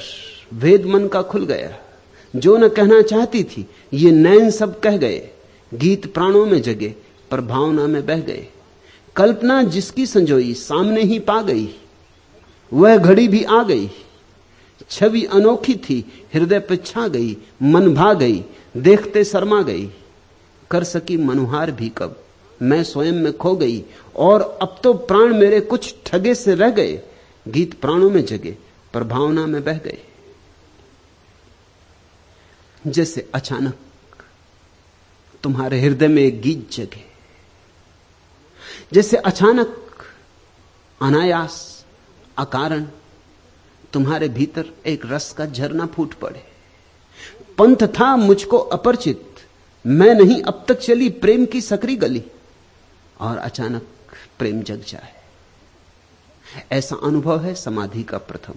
वेद मन का खुल गया। जो न कहना चाहती थी ये नैन सब कह गए। गीत प्राणों में जगे पर भावना में बह गए। कल्पना जिसकी संजोई सामने ही पा गई, वह घड़ी भी आ गई। छवि अनोखी थी, हृदय पे छा गई, मन भा गई, देखते शर्मा गई। कर सकी मनुहार भी कब, मैं स्वयं में खो गई। और अब तो प्राण मेरे कुछ ठगे से रह गए। गीत प्राणों में जगे पर भावना में बह गए। जैसे अचानक तुम्हारे हृदय में एक गीत जगे, जैसे अचानक अनायास अकारण तुम्हारे भीतर एक रस का झरना फूट पड़े। पंथ था मुझको अपरिचित, मैं नहीं अब तक चली प्रेम की सकरी गली, और अचानक प्रेम जग जाए। ऐसा अनुभव है समाधि का प्रथम।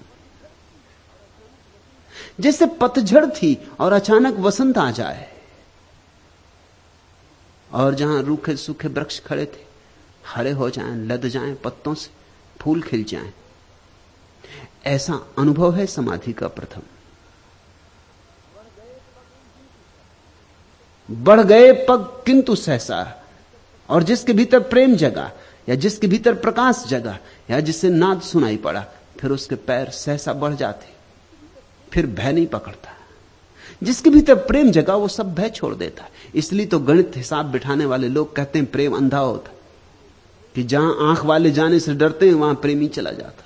जैसे पतझड़ थी और अचानक वसंत आ जाए, और जहां रूखे सूखे वृक्ष खड़े थे हरे हो जाएं, लद जाएं पत्तों से, फूल खिल जाएं। ऐसा अनुभव है समाधि का प्रथम। बढ़ गए पग किंतु सहसा, और जिसके भीतर प्रेम जगा, या जिसके भीतर प्रकाश जगा, या जिसे नाद सुनाई पड़ा, फिर उसके पैर सहसा बढ़ जाते, फिर भय नहीं पकड़ता। जिसके भीतर प्रेम जगा वो सब भय छोड़ देता। इसलिए तो गणित हिसाब बिठाने वाले लोग कहते हैं प्रेम अंधा होता, कि जहां आंख वाले जाने से डरते हैं वहां प्रेमी चला जाता।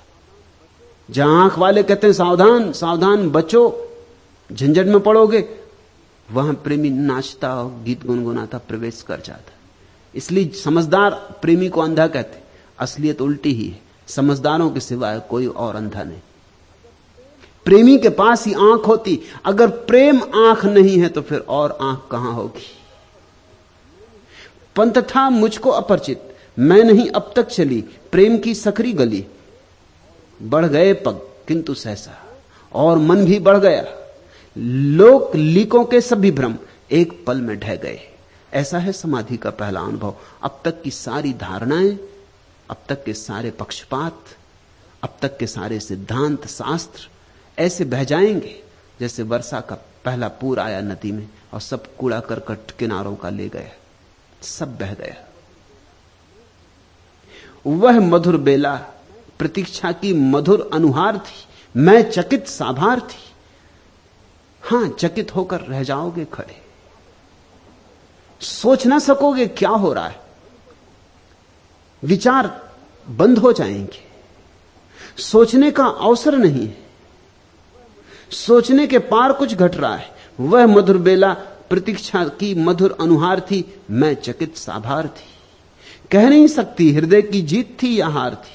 जहां आंख वाले कहते हैं सावधान सावधान बचो, झंझट में पड़ोगे, वहां प्रेमी नाचता और गीत गुनगुनाता प्रवेश कर जाता। इसलिए समझदार प्रेमी को अंधा कहते, असलियत उल्टी ही है। समझदारों के सिवाय कोई और अंधा नहीं। प्रेमी के पास ही आंख होती। अगर प्रेम आंख नहीं है तो फिर और आंख कहां होगी। पंथ था मुझको अपरिचित, मैं नहीं अब तक चली प्रेम की सकरी गली। बढ़ गए पग किंतु सहसा, और मन भी बढ़ गया। लोक लीकों के सभी भ्रम एक पल में ढह गए। ऐसा है समाधि का पहला अनुभव। अब तक की सारी धारणाएं, अब तक के सारे पक्षपात, अब तक के सारे सिद्धांत शास्त्र ऐसे बह जाएंगे जैसे वर्षा का पहला पूर आया नदी में और सब कूड़ा करकट किनारों का ले गया, सब बह गया। वह मधुर बेला प्रतीक्षा की मधुर अनुहार थी, मैं चकित साभार थी। हां, चकित होकर रह जाओगे खड़े, सोच ना सकोगे क्या हो रहा है, विचार बंद हो जाएंगे, सोचने का अवसर नहीं है, सोचने के पार कुछ घट रहा है। वह मधुर बेला प्रतीक्षा की मधुर अनुहार थी, मैं चकित साभार थी। कह नहीं सकती हृदय की जीत थी या हार थी।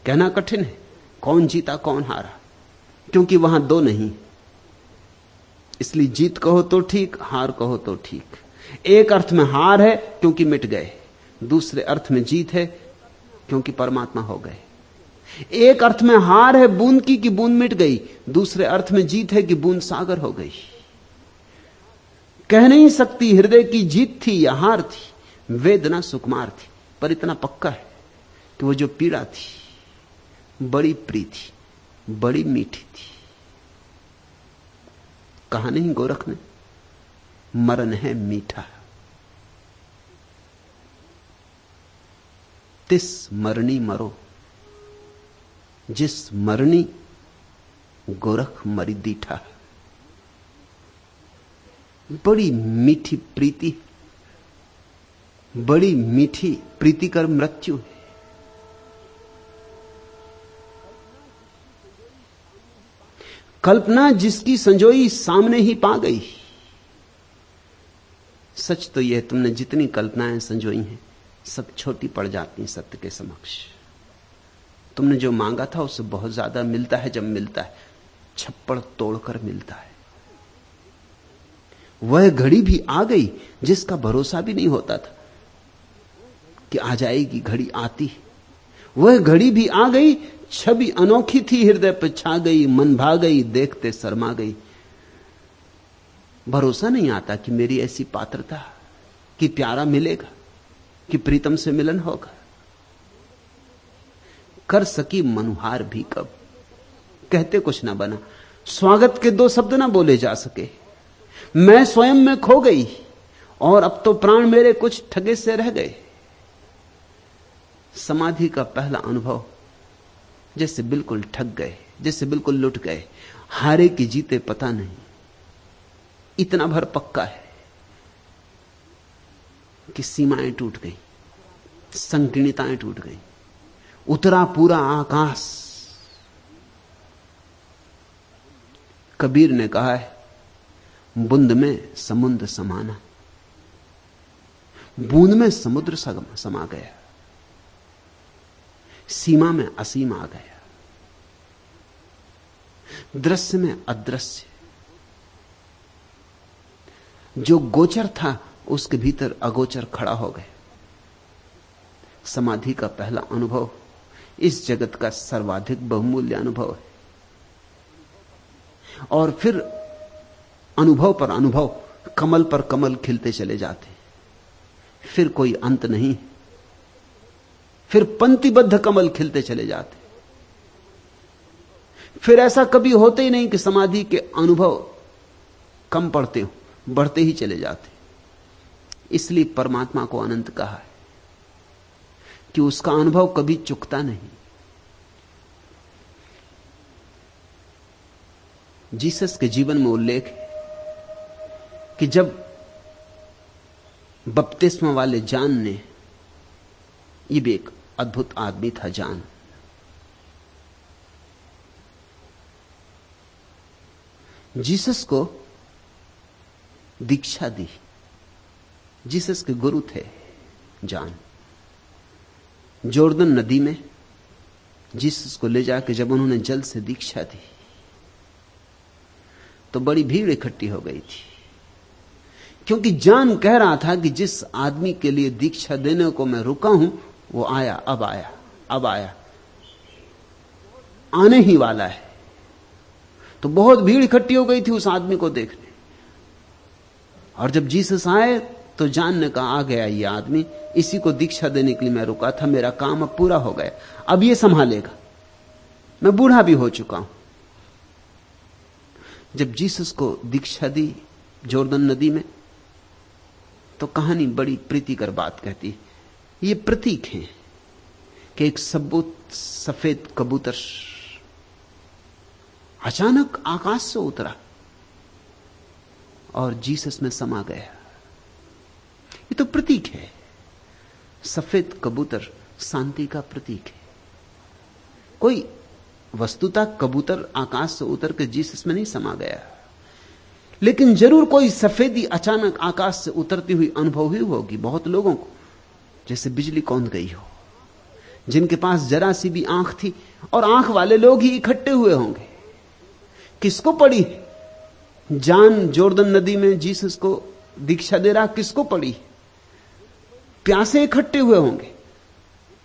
कहना कठिन है कौन जीता कौन हारा, क्योंकि वहां दो नहीं। इसलिए जीत कहो तो ठीक, हार कहो तो ठीक। एक अर्थ में हार है क्योंकि मिट गए, दूसरे अर्थ में जीत है क्योंकि परमात्मा हो गए। एक अर्थ में हार है बूंद की कि बूंद मिट गई, दूसरे अर्थ में जीत है कि बूंद सागर हो गई। कह नहीं सकती हृदय की जीत थी या हार थी, वेदना सुकुमार थी, पर इतना पक्का है कि वो जो पीड़ा थी बड़ी प्री थी, बड़ी मीठी थी। कहा नहीं गोरख ने, मरण है मीठा, तिस मरनी मरो, जिस मरनी गोरख मरी दीठा। बड़ी मीठी प्रीति, बड़ी मीठी प्रीतिकर मृत्यु है। कल्पना जिसकी संजोई सामने ही पा गई। सच तो यह, तुमने जितनी कल्पनाएं संजोई हैं सब छोटी पड़ जाती हैं सत्य के समक्ष। तुमने जो मांगा था उससे बहुत ज्यादा मिलता है जब मिलता है, छप्पड़ तोड़कर मिलता है। वह घड़ी भी आ गई जिसका भरोसा भी नहीं होता था कि आ जाएगी, घड़ी आती। वह घड़ी भी आ गई, छवि अनोखी थी, हृदय पर छा गई, मन भा गई, देखते शर्मा गई। भरोसा नहीं आता कि मेरी ऐसी पात्रता, कि प्यारा मिलेगा, कि प्रीतम से मिलन होगा। कर सकी मनुहार भी कब, कहते कुछ ना बना, स्वागत के दो शब्द ना बोले जा सके। मैं स्वयं में खो गई और अब तो प्राण मेरे कुछ ठगे से रह गए। समाधि का पहला अनुभव जैसे बिल्कुल ठग गए, जैसे बिल्कुल लुट गए, हारे कि जीते पता नहीं, इतना भर पक्का है कि सीमाएं टूट गई, संकीर्णताएं टूट गई, उतरा पूरा आकाश। कबीर ने कहा है, बूंद में समुद्र समाना, बूंद में समुद्र समा गया, सीमा में असीम आ गया, दृश्य में अदृश्य, जो गोचर था उसके भीतर अगोचर खड़ा हो गया। समाधि का पहला अनुभव इस जगत का सर्वाधिक बहुमूल्य अनुभव है। और फिर अनुभव पर अनुभव, कमल पर कमल खिलते चले जाते, फिर कोई अंत नहीं, फिर पंक्तिबद्ध कमल खिलते चले जाते। फिर ऐसा कभी होते ही नहीं कि समाधि के अनुभव कम पड़ते हो, बढ़ते ही चले जाते। इसलिए परमात्मा को अनंत कहा है कि उसका अनुभव कभी चुकता नहीं। जीसस के जीवन में उल्लेख है कि जब बपतिस्मा वाले जान ने, ये भी एक अद्भुत आदमी था जान, जीसस को दीक्षा दी। जीसस के गुरु थे जान। जोर्दन नदी में जीसस को ले जाकर जब उन्होंने जल से दीक्षा दी तो बड़ी भीड़ इकट्ठी हो गई थी, क्योंकि जान कह रहा था कि जिस आदमी के लिए दीक्षा देने को मैं रुका हूं वो आया, अब आया, अब आया, आने ही वाला है। तो बहुत भीड़ इकट्ठी हो गई थी उस आदमी को देखने। और जब जीसस आए तो जान ने कहा, आ गया ये आदमी, इसी को दीक्षा देने के लिए मैं रुका था, मेरा काम अब पूरा हो गया, अब ये संभालेगा, मैं बूढ़ा भी हो चुका हूं। जब जीसस को दीक्षा दी जोर्दन नदी में तो कहानी बड़ी प्रीतिकर बात कहती है। ये प्रतीक है कि एक सफेद कबूतर अचानक आकाश से उतरा और जीसस में समा गया। ये तो प्रतीक है। सफेद कबूतर शांति का प्रतीक है। कोई वस्तुतः कबूतर आकाश से उतर के जीसस में नहीं समा गया, लेकिन जरूर कोई सफेदी अचानक आकाश से उतरती हुई अनुभव हुई होगी बहुत लोगों को, जैसे बिजली कौंध गई हो, जिनके पास जरा सी भी आंख थी, और आंख वाले लोग ही इकट्ठे हुए होंगे। किसको पड़ी जान जोर्दन नदी में जीसस को दीक्षा दे रहा, किसको पड़ी? प्यासे इकट्ठे हुए होंगे,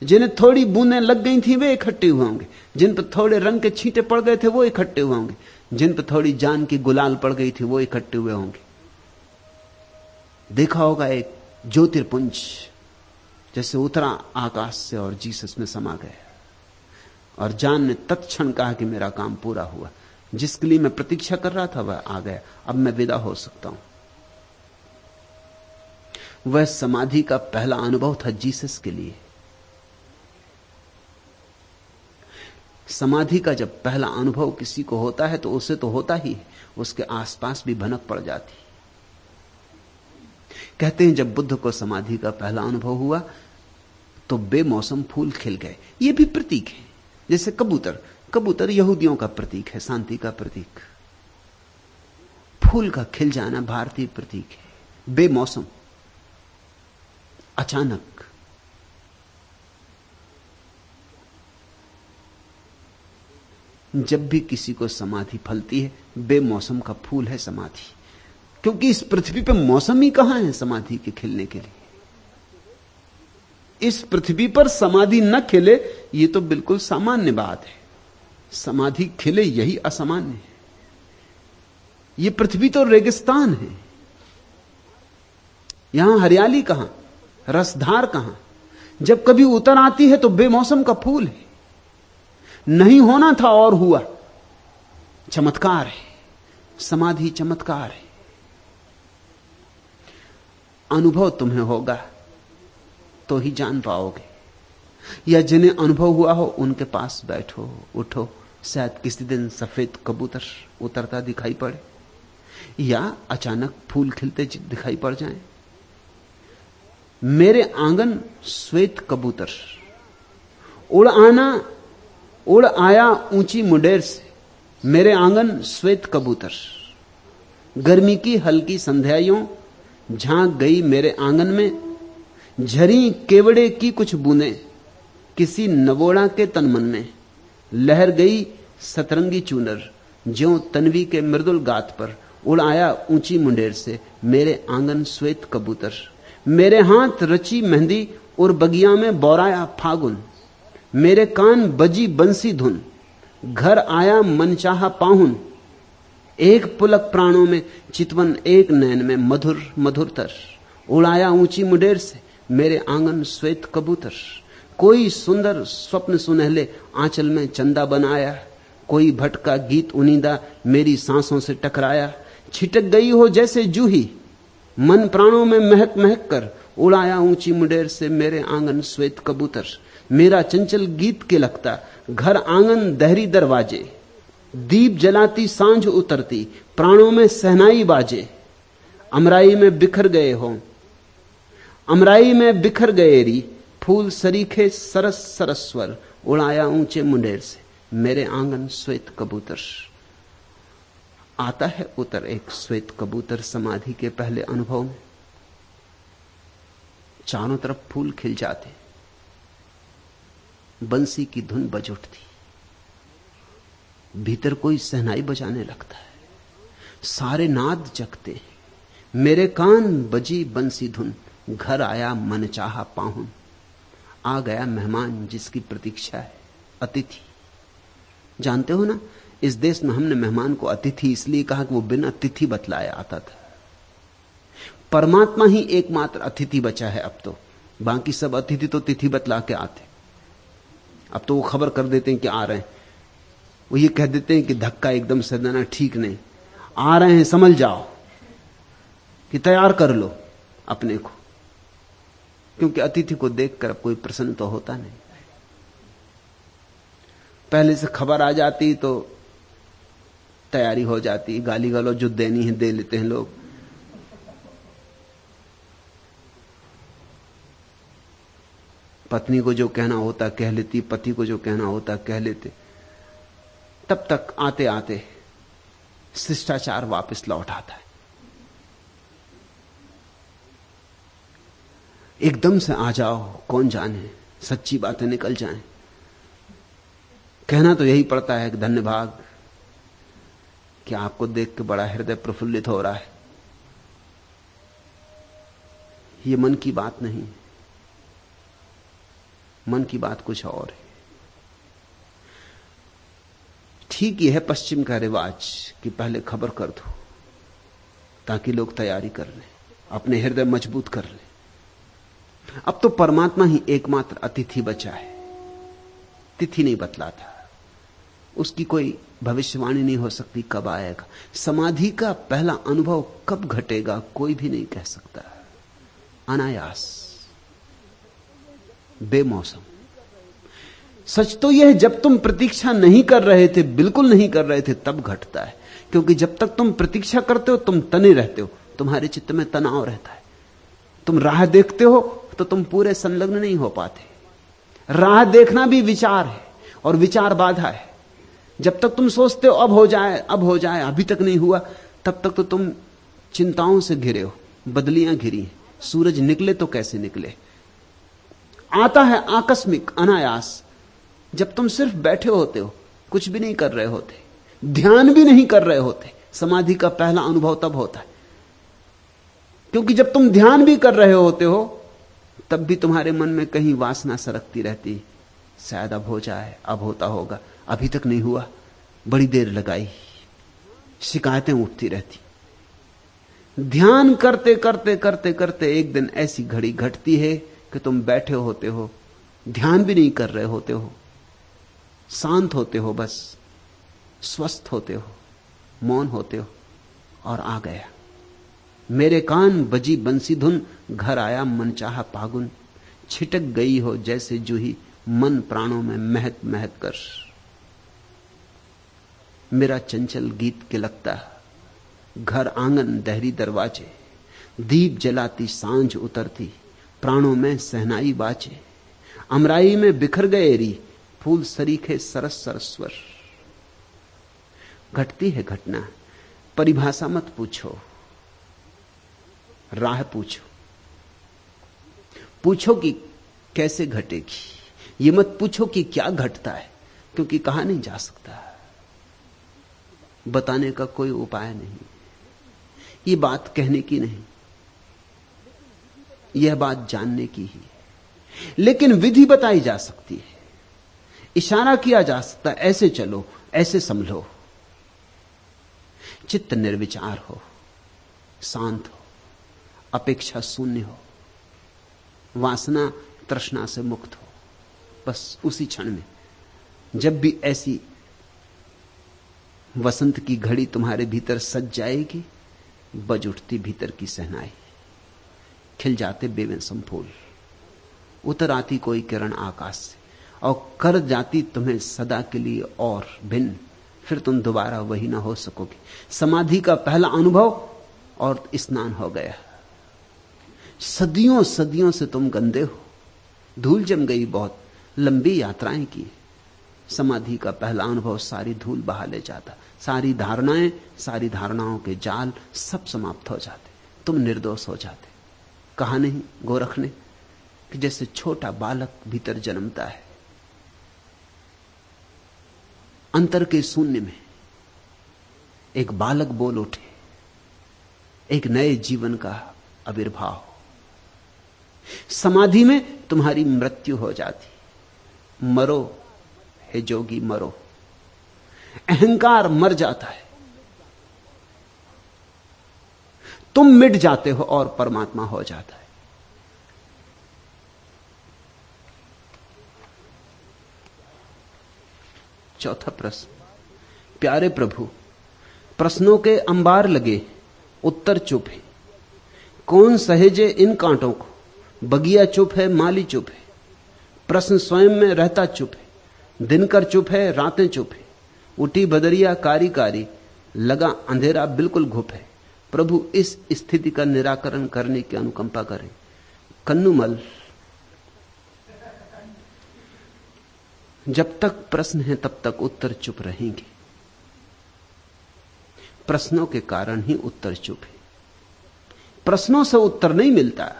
जिन्हें थोड़ी बूंदें लग गई थी वे इकट्ठे हुए होंगे, जिन पर थोड़े रंग के छींटे पड़ गए थे वो इकट्ठे हुए होंगे, जिन पर थोड़ी जान की गुलाल पड़ गई थी वो इकट्ठे हुए होंगे। देखा होगा एक ज्योतिर्पुंज जैसे उतरा आकाश से और जीसस में समा गया, और जान ने तत्क्षण कहा कि मेरा काम पूरा हुआ, जिसके लिए मैं प्रतीक्षा कर रहा था वह आ गया, अब मैं विदा हो सकता हूं। वह समाधि का पहला अनुभव था जीसस के लिए। समाधि का जब पहला अनुभव किसी को होता है तो उसे तो होता ही है, उसके आसपास भी भनक पड़ जाती। कहते हैं जब बुद्ध को समाधि का पहला अनुभव हुआ तो बेमौसम फूल खिल गए। यह भी प्रतीक है, जैसे कबूतर यहूदियों का प्रतीक है, शांति का प्रतीक। फूल का खिल जाना भारतीय प्रतीक है। बेमौसम, अचानक। जब भी किसी को समाधि फलती है, बेमौसम का फूल है समाधि, क्योंकि इस पृथ्वी पर मौसम ही कहां है समाधि के खिलने के लिए। इस पृथ्वी पर समाधि न खिले यह तो बिल्कुल सामान्य बात है, समाधि खिले यही असामान्य है। यह पृथ्वी तो रेगिस्तान है, यहां हरियाली कहां, रसधार कहां। जब कभी उतर आती है तो बेमौसम का फूल है, नहीं होना था और हुआ। चमत्कार है, समाधि चमत्कार है। अनुभव तुम्हें होगा तो ही जान पाओगे। या जिन्हें अनुभव हुआ हो उनके पास बैठो, उठो, शायद किसी दिन सफेद कबूतर उतरता दिखाई पड़े, या अचानक फूल खिलते दिखाई पड़ जाएं। मेरे आंगन श्वेत कबूतर, उड़ आया ऊंची मुंडेर से, मेरे आंगन श्वेत कबूतर। गर्मी की हल्की संध्याइयों झांक गई मेरे आंगन में, झरी केवड़े की कुछ बूंदें किसी नवोड़ा के तनमन में। लहर गई सतरंगी चूनर ज्यों तन्वी के मृदुल गात पर, उड़ आया ऊंची मुंडेर से मेरे आंगन श्वेत कबूतर। मेरे हाथ रची मेहंदी और बगिया में बौराया फागुन, मेरे कान बजी बंसी धुन, घर आया मनचाहा पाहुन। एक पुलक प्राणों में चितवन, एक नैन में मधुर मधुरतर, उड़ाया ऊंची मुंडेर से मेरे आंगन श्वेत कबूतर। कोई सुंदर स्वप्न सुनहले आंचल में चंदा बनाया, कोई भटका गीत उनीदा मेरी सांसों से टकराया। छिटक गई हो जैसे जूही मन प्राणों में महक महक कर, उड़ाया ऊंची मुंडेर से मेरे आंगन श्वेत कबूतर। मेरा चंचल गीत के लगता घर आंगन दहरी दरवाजे, दीप जलाती सांझ उतरती प्राणों में सहनाई बाजे। अमराई में बिखर गए हो, अमराई में बिखर गए री, फूल सरीखे सरस सरस्वर, उड़ाया ऊंचे मुंडेर से मेरे आंगन श्वेत कबूतर। आता है उतर एक श्वेत कबूतर समाधि के पहले अनुभव में। चारों तरफ फूल खिल जाते, बंसी की धुन बज उठती, भीतर कोई सहनाई बजाने लगता है, सारे नाद जगते। मेरे कान बजी बंसी धुन, घर आया मनचाहा पाहुन। आ गया मेहमान जिसकी प्रतीक्षा है, अतिथि। जानते हो ना, इस देश में हमने मेहमान को अतिथि इसलिए कहा कि वो बिना तिथि बतलाए आता था। परमात्मा ही एकमात्र अतिथि बचा है अब तो, बाकी सब अतिथि तो तिथि बतला के आते। अब तो वो खबर कर देते हैं कि आ रहे हैं, वो ये कह देते हैं कि धक्का एकदम से देना ठीक नहीं, आ रहे हैं समझ जाओ कि तैयार कर लो अपने को, क्योंकि अतिथि को देखकर कोई प्रसन्न तो होता नहीं। पहले से खबर आ जाती तो तैयारी हो जाती, गाली गलौज जो देनी है दे लेते हैं लोग। पत्नी को जो कहना होता कह लेती, पति को जो कहना होता कह लेते। तब तक आते आते शिष्टाचार वापस लौट आता है। एकदम से आ जाओ, कौन जाने सच्ची बातें निकल जाएं। कहना तो यही पड़ता है कि धन्यवाद, कि आपको देख के बड़ा हृदय प्रफुल्लित हो रहा है। ये मन की बात नहीं, मन की बात कुछ और है। ठीक यह है पश्चिम का रिवाज कि पहले खबर कर दो ताकि लोग तैयारी कर लें, अपने हृदय मजबूत कर लें। अब तो परमात्मा ही एकमात्र अतिथि बचा है, तिथि नहीं बतलाता, उसकी कोई भविष्यवाणी नहीं हो सकती कब आएगा। समाधि का पहला अनुभव कब घटेगा कोई भी नहीं कह सकता, अनायास, बेमौसम। सच तो यह जब तुम प्रतीक्षा नहीं कर रहे थे, बिल्कुल नहीं कर रहे थे, तब घटता है। क्योंकि जब तक तुम प्रतीक्षा करते हो तुम तने रहते हो, तुम्हारे चित्त में तनाव रहता है। तुम राह देखते हो तो तुम पूरे संलग्न नहीं हो पाते। राह देखना भी विचार है और विचार बाधा है। जब तक तुम सोचते हो अब हो जाए अब हो जाए, अभी तक नहीं हुआ, तब तक तो तुम चिंताओं से घिरे हो, बदलियां घिरी। सूरज निकले तो कैसे निकले, आता है आकस्मिक, अनायास। जब तुम सिर्फ बैठे होते हो, कुछ भी नहीं कर रहे होते, ध्यान भी नहीं कर रहे होते, समाधि का पहला अनुभव तब होता है। क्योंकि जब तुम ध्यान भी कर रहे होते हो तब भी तुम्हारे मन में कहीं वासना सरकती रहती, शायद अब हो जाए, अब होता होगा, अभी तक नहीं हुआ, बड़ी देर लगाई, शिकायतें उठती रहती। ध्यान करते करते करते करते एक दिन ऐसी घड़ी घटती है कि तुम बैठे होते हो, ध्यान भी नहीं कर रहे होते हो, शांत होते हो, बस स्वस्थ होते हो, मौन होते हो, और आ गया मेरे कान बजी बंसी धुन, घर आया मनचाहा फागुन। छिटक गई हो जैसे जूही मन प्राणों में महक महक कर मेरा चंचल गीत किलकता, घर आंगन दहरी दरवाजे, दीप जलाती सांझ उतरती, प्राणों में सहनाई बाजे, अमराई में बिखर गए री, फूल सरीखे सरस सरस्वर। घटती है घटना, परिभाषा मत पूछो, राह पूछो। पूछो कि कैसे घटेगी, ये मत पूछो कि क्या घटता है, क्योंकि कहा नहीं जा सकता, बताने का कोई उपाय नहीं। ये बात कहने की नहीं, यह बात जानने की ही है। लेकिन विधि बताई जा सकती है, इशारा किया जा सकता है, ऐसे चलो, ऐसे संभलो। चित्त निर्विचार हो, शांत हो, अपेक्षा शून्य हो, वासना तृष्णा से मुक्त हो। बस उसी क्षण में, जब भी ऐसी वसंत की घड़ी तुम्हारे भीतर सज जाएगी, बज उठती भीतर की सहनाई, खिल जाते बेमौसम फूल, उतर आती कोई किरण आकाश से और कर जाती तुम्हें सदा के लिए और भिन्न। फिर तुम दोबारा वही ना हो सकोगे। समाधि का पहला अनुभव और स्नान हो गया। सदियों सदियों से तुम गंदे हो, धूल जम गई, बहुत लंबी यात्राएं की। समाधि का पहला अनुभव सारी धूल बहा ले जाता, सारी धारणाएं, सारी धारणाओं के जाल सब समाप्त हो जाते, तुम निर्दोष हो जाते। कहा नहीं गोरख ने कि जैसे छोटा बालक भीतर जन्मता है, अंतर के शून्य में एक बालक बोल उठे, एक नए जीवन का आविर्भाव। समाधि में तुम्हारी मृत्यु हो जाती, मरो हे जोगी मरो, अहंकार मर जाता है, तुम मिट जाते हो और परमात्मा हो जाता है। चौथा प्रश्न, प्यारे प्रभु, प्रश्नों के अंबार लगे, उत्तर चुप है, कौन सहेजे इन कांटों को, बगिया चुप है, माली चुप है, प्रश्न स्वयं में रहता चुप है, दिनकर चुप है, रातें चुप है, उठी बदरिया कारी कारी, लगा अंधेरा बिल्कुल घुप है। प्रभु इस स्थिति का निराकरण करने की अनुकंपा करें। कन्नुमल, जब तक प्रश्न है तब तक उत्तर चुप रहेंगे। प्रश्नों के कारण ही उत्तर चुप है, प्रश्नों से उत्तर नहीं मिलता।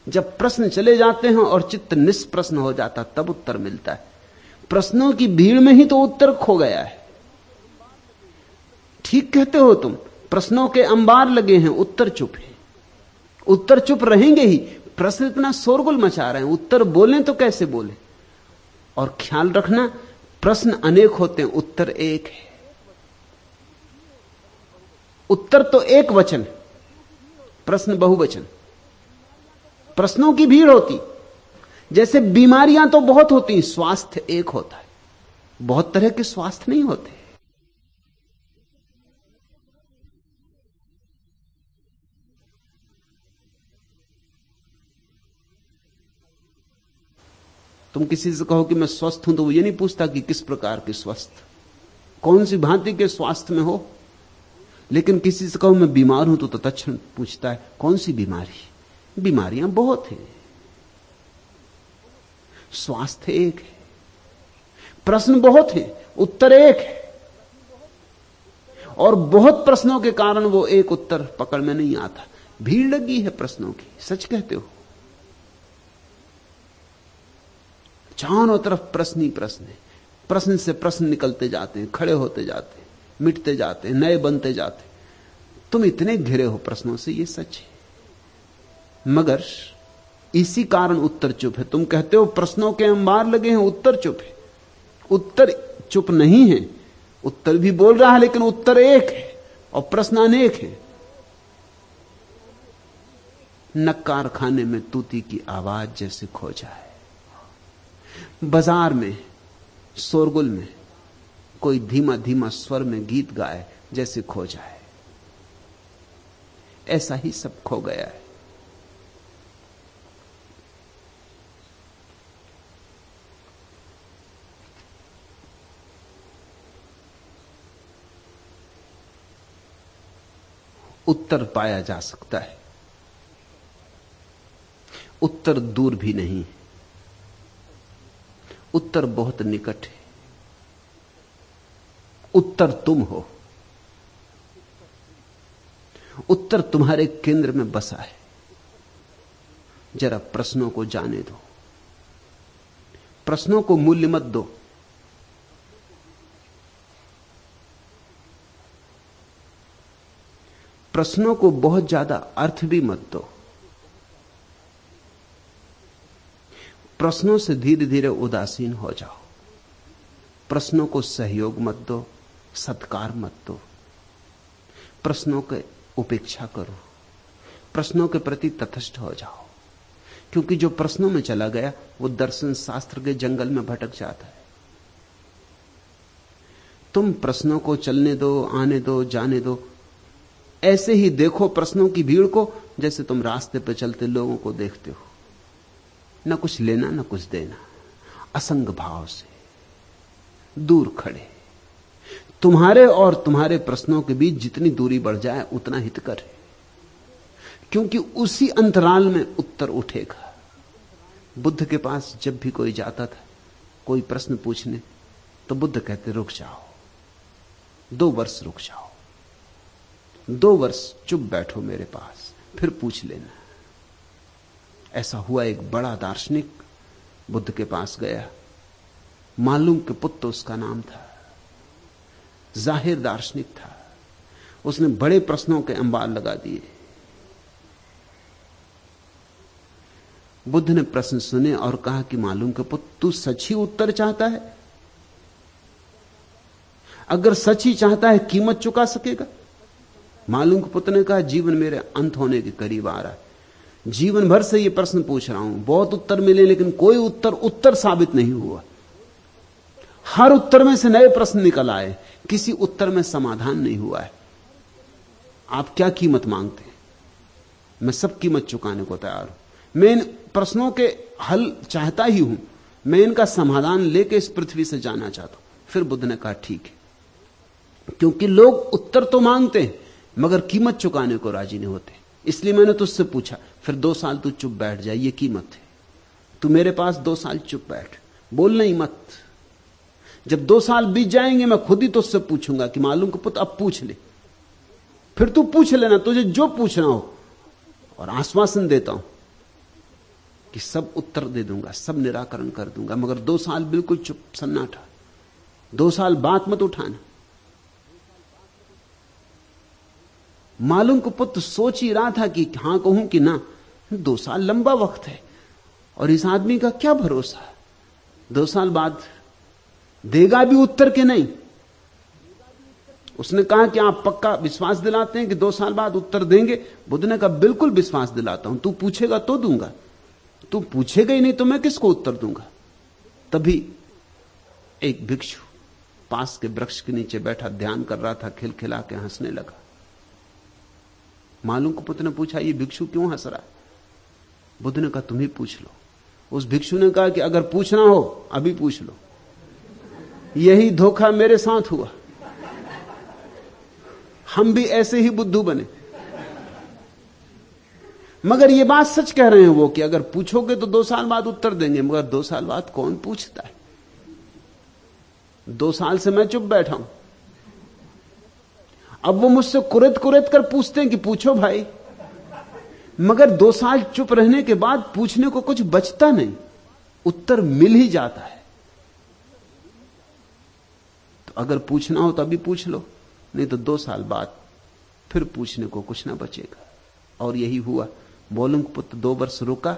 जब प्रश्न चले जाते हैं और चित्त निष्प्रश्न हो जाता तब उत्तर मिलता है। प्रश्नों की भीड़ में ही तो उत्तर खो गया है। ठीक कहते हो तुम, प्रश्नों के अंबार लगे हैं, उत्तर चुप है। उत्तर चुप रहेंगे ही, प्रश्न इतना शोरगुल मचा रहे हैं, उत्तर बोलें तो कैसे बोले। और ख्याल रखना, प्रश्न अनेक होते हैं, उत्तर एक है। उत्तर तो एक वचन, प्रश्न बहुवचन। प्रश्नों की भीड़ होती, जैसे बीमारियां तो बहुत होती, स्वास्थ्य एक होता है। बहुत तरह के स्वास्थ्य नहीं होते। तुम किसी से कहो कि मैं स्वस्थ हूं तो वो ये नहीं पूछता कि किस प्रकार के स्वस्थ, कौन सी भांति के स्वास्थ्य में हो। लेकिन किसी से कहो मैं बीमार हूं तो तत्क्षण पूछता है कौन सी बीमारी। बीमारियां बहुत हैं, स्वास्थ्य एक है। प्रश्न बहुत हैं, उत्तर एक है। और बहुत प्रश्नों के कारण वो एक उत्तर पकड़ में नहीं आता। भीड़ लगी है प्रश्नों की, सच कहते हो। चारों तरफ प्रश्न ही प्रश्न है, प्रश्न से प्रश्न निकलते जाते हैं, खड़े होते जाते हैं, मिटते जाते हैं, नए बनते जाते हैं। तुम इतने घिरे हो प्रश्नों से, ये सच है। मगर इसी कारण उत्तर चुप है। तुम कहते हो प्रश्नों के अंबार लगे हैं, उत्तर चुप है। उत्तर चुप नहीं है, उत्तर भी बोल रहा है, लेकिन उत्तर एक है और प्रश्न अनेक है। नक्कार खाने में तूती की आवाज जैसे खो जाए, बाजार में शोरगुल में कोई धीमा धीमा स्वर में गीत गाए जैसे खो जाए, ऐसा ही सब खो गया है। उत्तर पाया जा सकता है। उत्तर दूर भी नहीं, उत्तर बहुत निकट है। उत्तर तुम हो, उत्तर तुम्हारे केंद्र में बसा है। जरा प्रश्नों को जाने दो, प्रश्नों को मूल्य मत दो। प्रश्नों को बहुत ज्यादा अर्थ भी मत दो। प्रश्नों से धीरे धीरे उदासीन हो जाओ। प्रश्नों को सहयोग मत दो, सत्कार मत दो। प्रश्नों की उपेक्षा करो, प्रश्नों के प्रति तटस्थ हो जाओ। क्योंकि जो प्रश्नों में चला गया वो दर्शन शास्त्र के जंगल में भटक जाता है। तुम प्रश्नों को चलने दो, आने दो, जाने दो। ऐसे ही देखो प्रश्नों की भीड़ को जैसे तुम रास्ते पर चलते लोगों को देखते हो, न कुछ लेना न कुछ देना, असंग भाव से दूर खड़े। तुम्हारे और तुम्हारे प्रश्नों के बीच जितनी दूरी बढ़ जाए उतना हितकर है, क्योंकि उसी अंतराल में उत्तर उठेगा। बुद्ध के पास जब भी कोई जाता था कोई प्रश्न पूछने, तो बुद्ध कहते रुक जाओ, 2 वर्ष रुक जाओ, 2 वर्ष चुप बैठो मेरे पास, फिर पूछ लेना। ऐसा हुआ, एक बड़ा दार्शनिक बुद्ध के पास गया, मालूम के पुत्र उसका नाम था, जाहिर दार्शनिक था। उसने बड़े प्रश्नों के अंबार लगा दिए। बुद्ध ने प्रश्न सुने और कहा कि मालूम के पुत्र, तू सच ही उत्तर चाहता है? अगर सच ही चाहता है कीमत चुका सकेगा? मालूम के पुत्र ने कहा, जीवन मेरे अंत होने के करीब आ रहा है, जीवन भर से ये प्रश्न पूछ रहा हूं, बहुत उत्तर मिले लेकिन कोई उत्तर साबित नहीं हुआ। हर उत्तर में से नए प्रश्न निकल आए, किसी उत्तर में समाधान नहीं हुआ है। आप क्या कीमत मांगते हैं? मैं सब कीमत चुकाने को तैयार हूं। मैं इन प्रश्नों के हल चाहता ही हूं, मैं इनका समाधान लेके इस पृथ्वी से जाना चाहता हूं। फिर बुद्ध ने कहा ठीक है, क्योंकि लोग उत्तर तो मांगते हैं मगर कीमत चुकाने को राजी नहीं होते, इसलिए मैंने तुझसे पूछा। फिर 2 साल तू चुप बैठ जाए, ये कीमत है। तू मेरे पास 2 साल चुप बैठ, बोलना ही मत। जब 2 साल बीत जाएंगे मैं खुद ही तुझसे पूछूंगा कि मालूम का पुत्र अब पूछ ले। फिर तू पूछ लेना, तुझे जो पूछना हो, और आश्वासन देता हूं कि सब उत्तर दे दूंगा, सब निराकरण कर दूंगा, मगर 2 साल बिल्कुल चुप सन्नाटा। 2 साल बात मत उठाना। मालूम को पुत्र सोच ही रहा था कि हां कहूं कि ना। 2 साल लंबा वक्त है और इस आदमी का क्या भरोसा, 2 साल बाद देगा भी उत्तर के नहीं। उसने कहा कि आप पक्का विश्वास दिलाते हैं कि 2 साल बाद उत्तर देंगे? बुद्ध ने कहा बिल्कुल विश्वास दिलाता हूं, तू पूछेगा तो दूंगा, तू पूछेगा ही नहीं तो मैं किसको उत्तर दूंगा। तभी एक भिक्षु पास के वृक्ष के नीचे बैठा ध्यान कर रहा था, खिलखिला के हंसने लगा। मालूम को पुत्र ने पूछा, ये भिक्षु क्यों हंस रहा है? बुद्ध ने कहा तुम ही पूछ लो। उस भिक्षु ने कहा कि अगर पूछना हो अभी पूछ लो। यही धोखा मेरे साथ हुआ, हम भी ऐसे ही बुद्धू बने। मगर ये बात सच कह रहे हैं वो कि अगर पूछोगे तो 2 साल बाद उत्तर देंगे, मगर 2 साल बाद कौन पूछता है? 2 साल से मैं चुप बैठा हूं, अब वो मुझसे कुरेद कुरेद कर पूछते हैं कि पूछो भाई, मगर 2 साल चुप रहने के बाद पूछने को कुछ बचता नहीं, उत्तर मिल ही जाता है। तो अगर पूछना हो तो अभी पूछ लो, नहीं तो 2 साल बाद फिर पूछने को कुछ ना बचेगा। और यही हुआ। मौलुंग पुत्र 2 वर्ष रुका,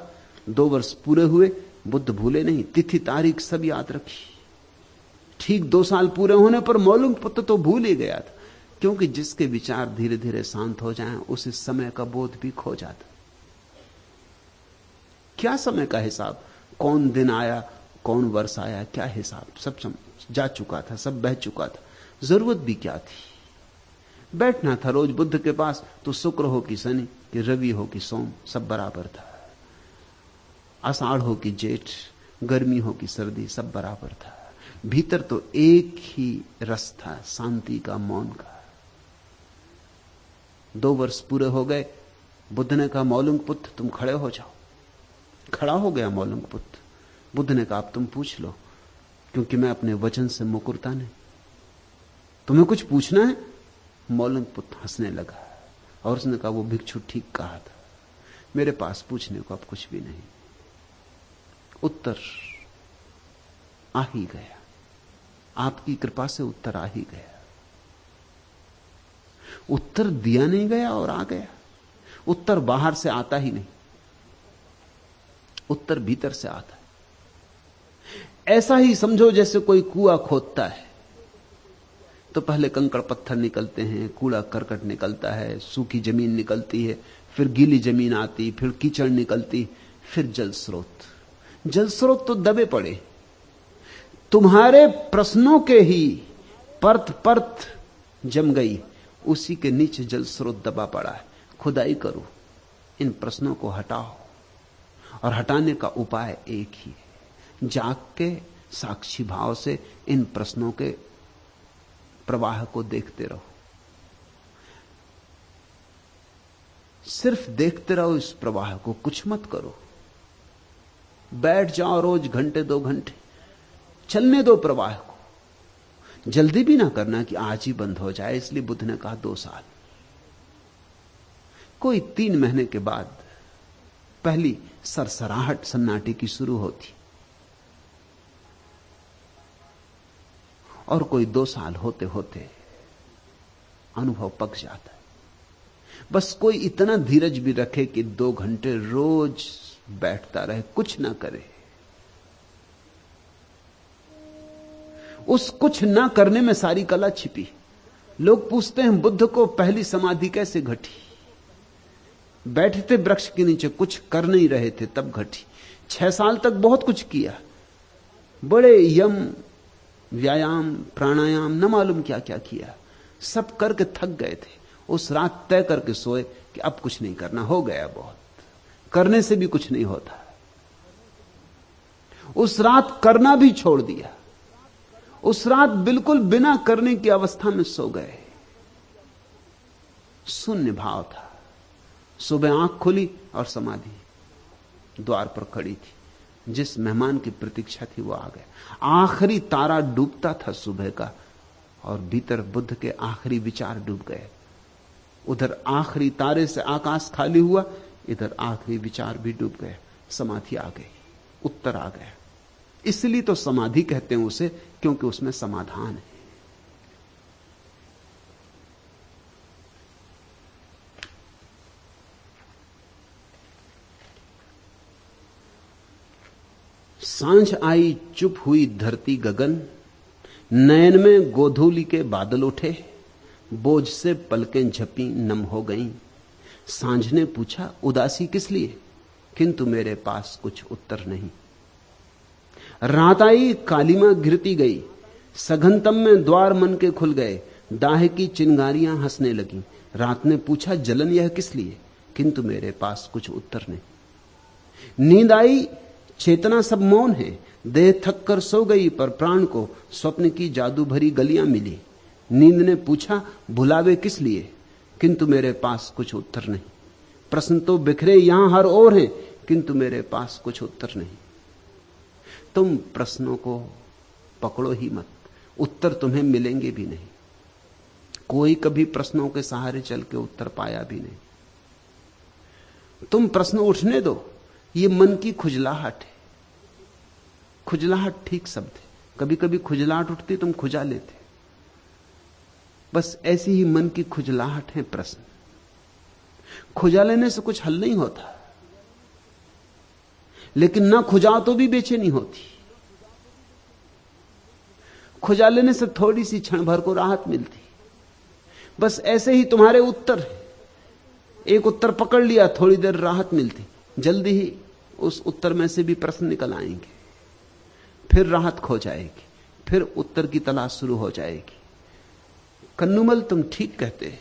2 वर्ष पूरे हुए। बुद्ध भूले नहीं, तिथि तारीख सब याद रखी। ठीक 2 साल पूरे होने पर मौलुंग पुत्र तो भूल ही गया था, क्योंकि जिसके विचार धीरे धीरे शांत हो जाएं उसे समय का बोध भी खो जाता। क्या समय का हिसाब, कौन दिन आया, कौन वर्ष आया, क्या हिसाब, सब जा चुका था, सब बह चुका था। जरूरत भी क्या थी? बैठना था रोज बुद्ध के पास, तो शुक्र हो कि शनि, कि रवि हो कि सोम, सब बराबर था। आषाढ़ हो कि जेठ, गर्मी हो कि सर्दी, सब बराबर था। भीतर तो एक ही रस था, शांति का, मौन का। 2 वर्ष पूरे हो गए। बुद्ध ने कहा मौलुंग पुत्र तुम खड़े हो जाओ। खड़ा हो गया मौलुंग पुत्र। बुद्ध ने कहा अब तुम पूछ लो, क्योंकि मैं अपने वचन से मुकरता नहीं। तुम्हें कुछ पूछना है? मौलुंग पुत्र हंसने लगा और उसने कहा वो भिक्षु ठीक कहा था, मेरे पास पूछने को अब कुछ भी नहीं। उत्तर आ ही गया, आपकी कृपा से उत्तर आ ही गया। उत्तर दिया नहीं गया और आ गया। उत्तर बाहर से आता ही नहीं, उत्तर भीतर से आता है। ऐसा ही समझो जैसे कोई कुआं खोदता है तो पहले कंकड़ पत्थर निकलते हैं, कूड़ा करकट निकलता है, सूखी जमीन निकलती है, फिर गीली जमीन आती, फिर कीचड़ निकलती, फिर जल स्रोत। जल स्रोत तो दबे पड़े। तुम्हारे प्रश्नों के ही परत परत जम गई, उसी के नीचे जल स्रोत दबा पड़ा है। खुदाई करो, इन प्रश्नों को हटाओ, और हटाने का उपाय एक ही है। जाग के साक्षी भाव से इन प्रश्नों के प्रवाह को देखते रहो। सिर्फ देखते रहो इस प्रवाह को, कुछ मत करो। बैठ जाओ रोज घंटे 2 घंटे, चलने दो प्रवाह को। जल्दी भी ना करना कि आज ही बंद हो जाए। इसलिए बुद्ध ने कहा 2 साल। कोई 3 महीने के बाद पहली सरसराहट सन्नाटे की शुरू होती, और कोई 2 साल होते होते अनुभव पक जाता है। बस कोई इतना धीरज भी रखे कि 2 घंटे रोज बैठता रहे, कुछ ना करे। उस कुछ ना करने में सारी कला छिपी। लोग पूछते हैं बुद्ध को पहली समाधि कैसे घटी? बैठे थे वृक्ष के नीचे, कुछ कर नहीं रहे थे, तब घटी। 6 साल तक बहुत कुछ किया, बड़े यम व्यायाम प्राणायाम न मालूम क्या क्या किया, सब करके थक गए थे। उस रात तय करके सोए कि अब कुछ नहीं करना, हो गया बहुत, करने से भी कुछ नहीं होता। उस रात करना भी छोड़ दिया। उस रात बिल्कुल बिना करने की अवस्था में सो गए। शून्य भाव था। सुबह आंख खुली और समाधि द्वार पर खड़ी थी। जिस मेहमान की प्रतीक्षा थी वो आ गया। आखिरी तारा डूबता था सुबह का, और भीतर बुद्ध के आखिरी विचार डूब गए। उधर आखिरी तारे से आकाश खाली हुआ, इधर आखिरी विचार भी डूब गए। समाधि आ गई, उत्तर आ गया। इसलिए तो समाधि कहते हैं उसे, क्योंकि उसमें समाधान है। सांझ आई चुप हुई धरती गगन, नयन में गोधूली के बादल उठे, बोझ से पलकें झपी नम हो गईं। सांझ ने पूछा उदासी किस लिए, किंतु मेरे पास कुछ उत्तर नहीं। रात आई कालीमा घिरती गई, सघनतम में द्वार मन के खुल गए। दाह की चिंगारियां हंसने लगी। रात ने पूछा जलन यह किस लिए, किंतु मेरे पास कुछ उत्तर नहीं। नींद आई, चेतना सब मौन है। देह थक कर सो गई, पर प्राण को स्वप्न की जादू भरी गलियां मिली। नींद ने पूछा भुलावे किस लिए, किंतु मेरे पास कुछ उत्तर नहीं। प्रश्न तो बिखरे यहां हर ओर हैं, किंतु मेरे पास कुछ उत्तर नहीं। तुम प्रश्नों को पकड़ो ही मत, उत्तर तुम्हें मिलेंगे भी नहीं। कोई कभी प्रश्नों के सहारे चल के उत्तर पाया भी नहीं। तुम प्रश्न उठने दो, ये मन की खुजलाहट है। खुजलाहट ठीक शब्द है। कभी कभी खुजलाहट उठती, तुम खुजा लेते। बस ऐसी ही मन की खुजलाहट है प्रश्न। खुजा लेने से कुछ हल नहीं होता, लेकिन ना खुजाओ तो भी बेचैनी होती। खुजा लेने से थोड़ी सी क्षण भर को राहत मिलती। बस ऐसे ही तुम्हारे उत्तर है। एक उत्तर पकड़ लिया, थोड़ी देर राहत मिलती, जल्दी ही उस उत्तर में से भी प्रश्न निकल आएंगे, फिर राहत खो जाएगी, फिर उत्तर की तलाश शुरू हो जाएगी। कन्नुमल तुम ठीक कहते।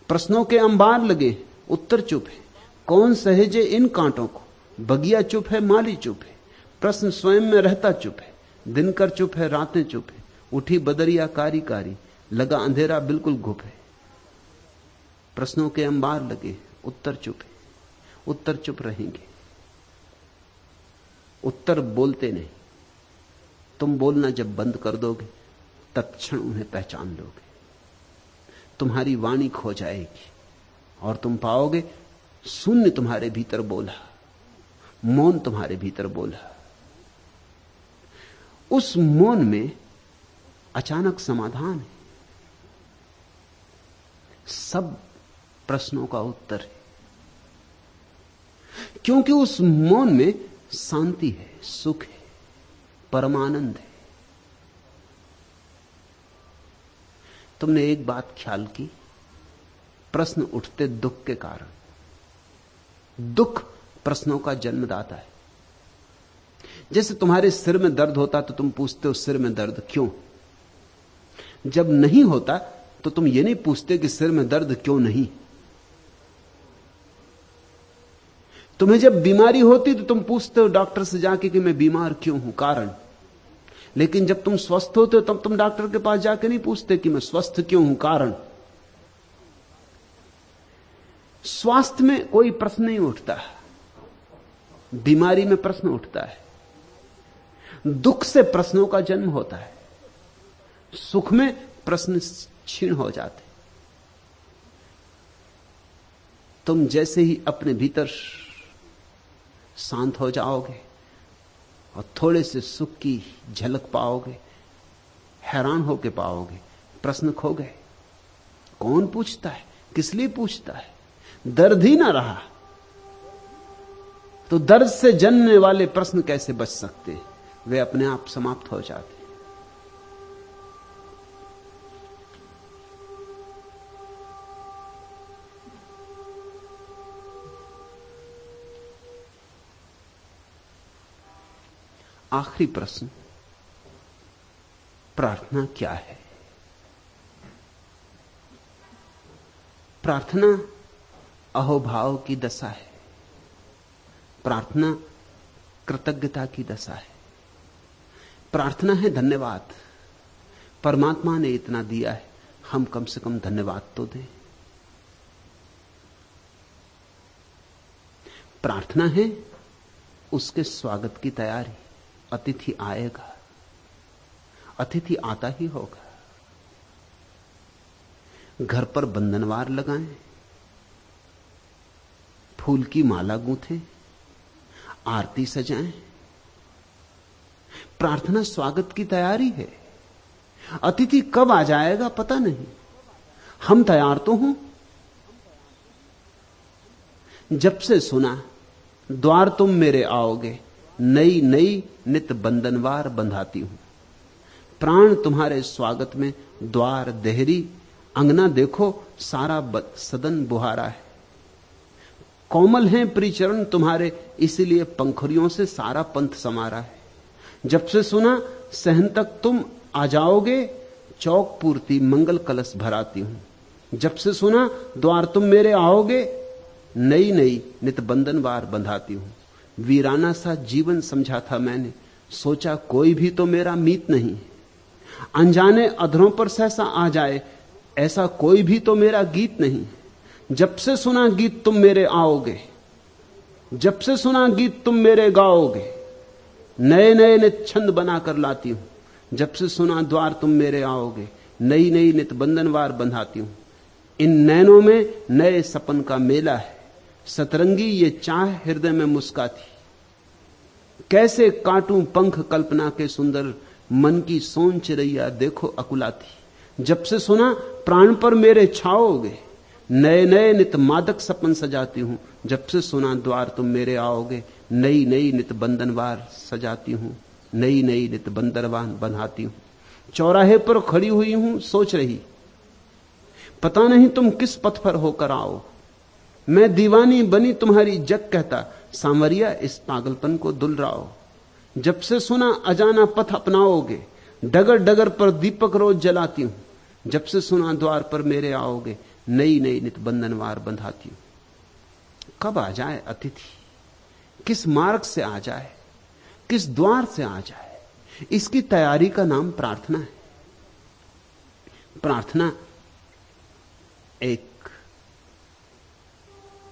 प्रश्नों के अंबार लगे, उत्तर चुप है। कौन सहेजे इन कांटों को, बगिया चुप है, माली चुप है। प्रश्न स्वयं में रहता चुप है। दिनकर चुप है, रातें चुप है। उठी बदरिया कारी कारी, लगा अंधेरा बिल्कुल गुप है। प्रश्नों के अंबार लगे, उत्तर चुप है। उत्तर चुप रहेंगे, उत्तर बोलते नहीं। तुम बोलना जब बंद कर दोगे तत्क्षण उन्हें पहचान लोगे। तुम्हारी वाणी खो जाएगी और तुम पाओगे शून्य तुम्हारे भीतर बोला, मौन तुम्हारे भीतर बोला। उस मौन में अचानक समाधान है, सब प्रश्नों का उत्तर है, क्योंकि उस मौन में शांति है, सुख है, परमानंद है। तुमने एक बात ख्याल की, प्रश्न उठते दुख के कारण। दुख प्रश्नों का जन्मदाता है। जैसे तुम्हारे सिर में दर्द होता तो तुम पूछते हो सिर में दर्द क्यों। जब नहीं होता तो तुम ये नहीं पूछते कि सिर में दर्द क्यों नहीं। तुम्हें जब बीमारी होती तो तुम पूछते हो डॉक्टर से जाके कि मैं बीमार क्यों हूं, कारण। लेकिन जब तुम स्वस्थ होते हो तब तुम डॉक्टर के पास जाके नहीं पूछते कि मैं स्वस्थ क्यों हूं, कारण। स्वास्थ्य में कोई प्रश्न नहीं उठता, बीमारी में प्रश्न उठता है। दुख से प्रश्नों का जन्म होता है, सुख में प्रश्न क्षीण हो जाते। तुम जैसे ही अपने भीतर शांत हो जाओगे और थोड़े से सुख की झलक पाओगे, हैरान होके पाओगे प्रश्न खो गए। कौन पूछता है, किस लिए पूछता है? दर्द ही ना रहा तो दर्द से जन्मने वाले प्रश्न कैसे बच सकते? वे अपने आप समाप्त हो जाते। आखिरी प्रश्न, प्रार्थना क्या है? प्रार्थना अहोभाव की दशा है, प्रार्थना कृतज्ञता की दशा है, प्रार्थना है धन्यवाद। परमात्मा ने इतना दिया है, हम कम से कम धन्यवाद तो दें। प्रार्थना है उसके स्वागत की तैयारी। अतिथि आएगा, अतिथि आता ही होगा। घर पर बंधनवार लगाएं, फूल की माला गूंथें, आरती सजाएं। प्रार्थना स्वागत की तैयारी है। अतिथि कब आ जाएगा पता नहीं, हम तैयार तो हों। जब से सुना द्वार तुम मेरे आओगे, नई नई नित बंधनवार बंधाती हूं। प्राण तुम्हारे स्वागत में द्वार देहरी, अंगना देखो सारा सदन बुहारा है। कोमल हैं परिचरण तुम्हारे, इसलिए पंखुड़ियों से सारा पंथ समारा है। जब से सुना सहन तक तुम आ जाओगे, चौक पूर्ति मंगल कलश भराती हूं। जब से सुना द्वार तुम मेरे आओगे, नई नई नित बंधनवार बंधाती हूं। वीराना सा जीवन समझा था मैंने, सोचा कोई भी तो मेरा मीत नहीं। अनजाने अधरों पर सहसा आ जाए, ऐसा कोई भी तो मेरा गीत नहीं। जब से सुना गीत तुम मेरे आओगे, जब से सुना गीत तुम मेरे गाओगे, नए नए नित छंद बनाकर लाती हूं। जब से सुना द्वार तुम मेरे आओगे, नई नई नित बंधनवार बंधाती हूं। इन नैनों में नए सपन का मेला है, सतरंगी ये चाह हृदय में मुस्काती। कैसे काटूं पंख कल्पना के सुंदर, मन की सोन चिरैया देखो अकुलाती। जब से सुना प्राण पर मेरे छाओगे, नए नए नित मादक सपन सजाती हूं। जब से सुना द्वार तुम मेरे आओगे, नई नई नित बंधनवार सजाती हूं, नई नई नित बंदरवार बंधाती हूं। चौराहे पर खड़ी हुई हूं सोच रही, पता नहीं तुम किस पथ पर होकर आओ। मैं दीवानी बनी तुम्हारी जग कहता, सांवरिया इस पागलपन को दुलराओ। जब से सुना अजाना पथ अपनाओगे, डगर डगर पर दीपक रोज जलाती हूं। जब से सुना द्वार पर मेरे आओगे, नई नई नित बंधनवार बंधाती हूं। कब आ जाए अतिथि, किस मार्ग से आ जाए, किस द्वार से आ जाए, इसकी तैयारी का नाम प्रार्थना है। प्रार्थना एक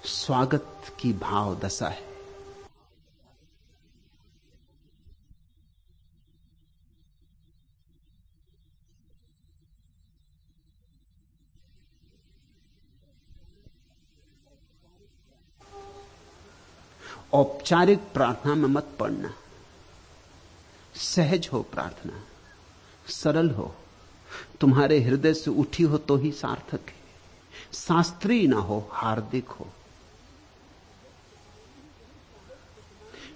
स्वागत की भाव दशा है। औपचारिक प्रार्थना में मत पड़ना, सहज हो प्रार्थना, सरल हो, तुम्हारे हृदय से उठी हो तो ही सार्थक है। शास्त्रीय ना हो, हार्दिक हो।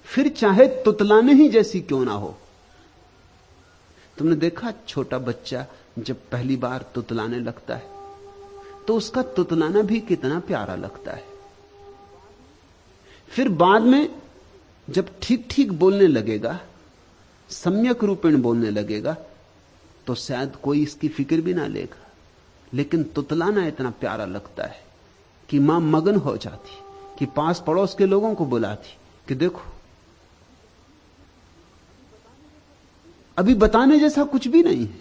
फिर चाहे तुतलाने ही जैसी क्यों ना हो। तुमने देखा छोटा बच्चा जब पहली बार तुतलाने लगता है तो उसका तुतलाना भी कितना प्यारा लगता है। फिर बाद में जब ठीक ठीक बोलने लगेगा, सम्यक रूपेण बोलने लगेगा, तो शायद कोई इसकी फिक्र भी ना लेगा, लेकिन तुतलाना इतना प्यारा लगता है कि मां मगन हो जाती, कि पास पड़ोस के लोगों को बुलाती कि देखो अभी बताने जैसा कुछ भी नहीं है।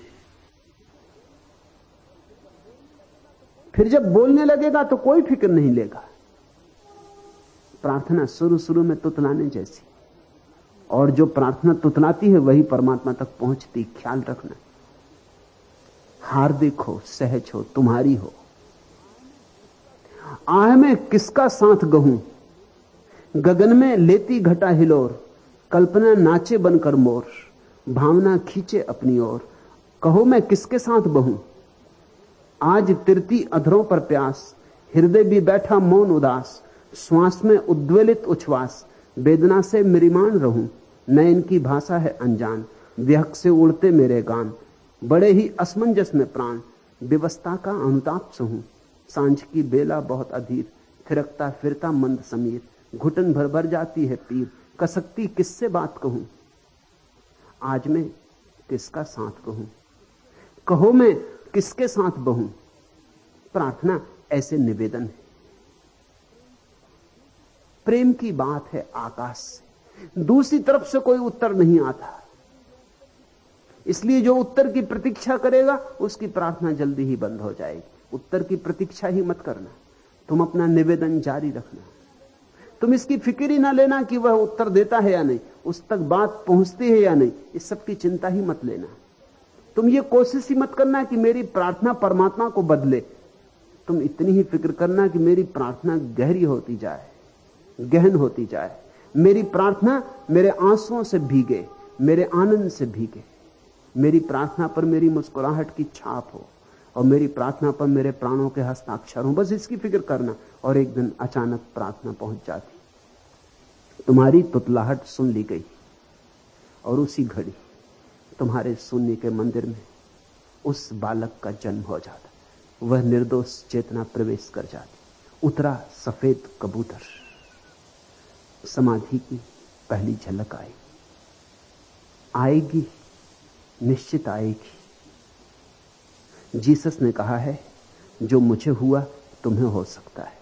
फिर जब बोलने लगेगा तो कोई फिक्र नहीं लेगा। प्रार्थना शुरू शुरू में तुतलाने जैसी, और जो प्रार्थना तुतलाती है वही परमात्मा तक पहुंचती। ख्याल रखना, हार्दिक हो, सहज हो, तुम्हारी हो। आह में किसका साथ गहूं, गगन में लेती घटा हिलोर, कल्पना नाचे बनकर मोर, भावना खींचे अपनी ओर, कहो मैं किसके साथ बहूं। आज तिरती अधरों पर प्यास, हृदय भी बैठा मौन उदास, श्वास में उद्वेलित उच्छ्वास, वेदना से मृिमाण रहूं, न इनकी भाषा है अनजान, व्यक से उड़ते मेरे गान, बड़े ही असमंजस में प्राण, विवस्था का अनुताप सहूं, सांझ की बेला बहुत अधीर, थिरकता फिरता मंद समीर, घुटन भर भर जाती है पीर, कसकती किससे बात कहूं। आज मैं किसका साथ कहूं, कहो मैं किसके साथ बहूं। प्रार्थना ऐसे निवेदन है। प्रेम की बात है आकाश से, दूसरी तरफ से कोई उत्तर नहीं आता, इसलिए जो उत्तर की प्रतीक्षा करेगा उसकी प्रार्थना जल्दी ही बंद हो जाएगी। उत्तर की प्रतीक्षा ही मत करना, तुम अपना निवेदन जारी रखना। तुम इसकी फिक्र ही ना लेना कि वह उत्तर देता है या नहीं, उस तक बात पहुंचती है या नहीं, इस सब की चिंता ही मत लेना। तुम ये कोशिश ही मत करना कि मेरी प्रार्थना परमात्मा को बदले, तुम इतनी ही फिक्र करना कि मेरी प्रार्थना गहरी होती जाए, गहन होती जाए। मेरी प्रार्थना मेरे आंसुओं से भीगे, मेरे आनंद से भीगे। मेरी प्रार्थना पर मेरी मुस्कुराहट की छाप हो, और मेरी प्रार्थना पर मेरे प्राणों के हस्ताक्षर हो। बस इसकी फिक्र करना, और एक दिन अचानक प्रार्थना पहुंच जाती। तुम्हारी तुतलाहट सुन ली गई, और उसी घड़ी तुम्हारे शून्य के मंदिर में उस बालक का जन्म हो जाता। वह निर्दोष चेतना प्रवेश कर जाती। उतरा सफेद कबूतर, समाधि की पहली झलक आई। आएगी, निश्चित आएगी। जीसस ने कहा है, जो मुझे हुआ तुम्हें हो सकता है।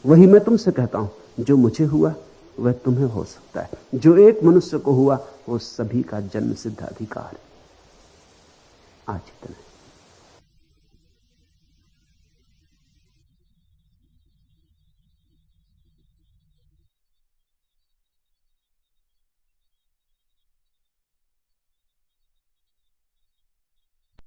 वही मैं तुमसे कहता हूं, जो मुझे हुआ वह तुम्हें हो सकता है। जो एक मनुष्य को हुआ वो सभी का जन्म सिद्ध अधिकार है। आज इतना।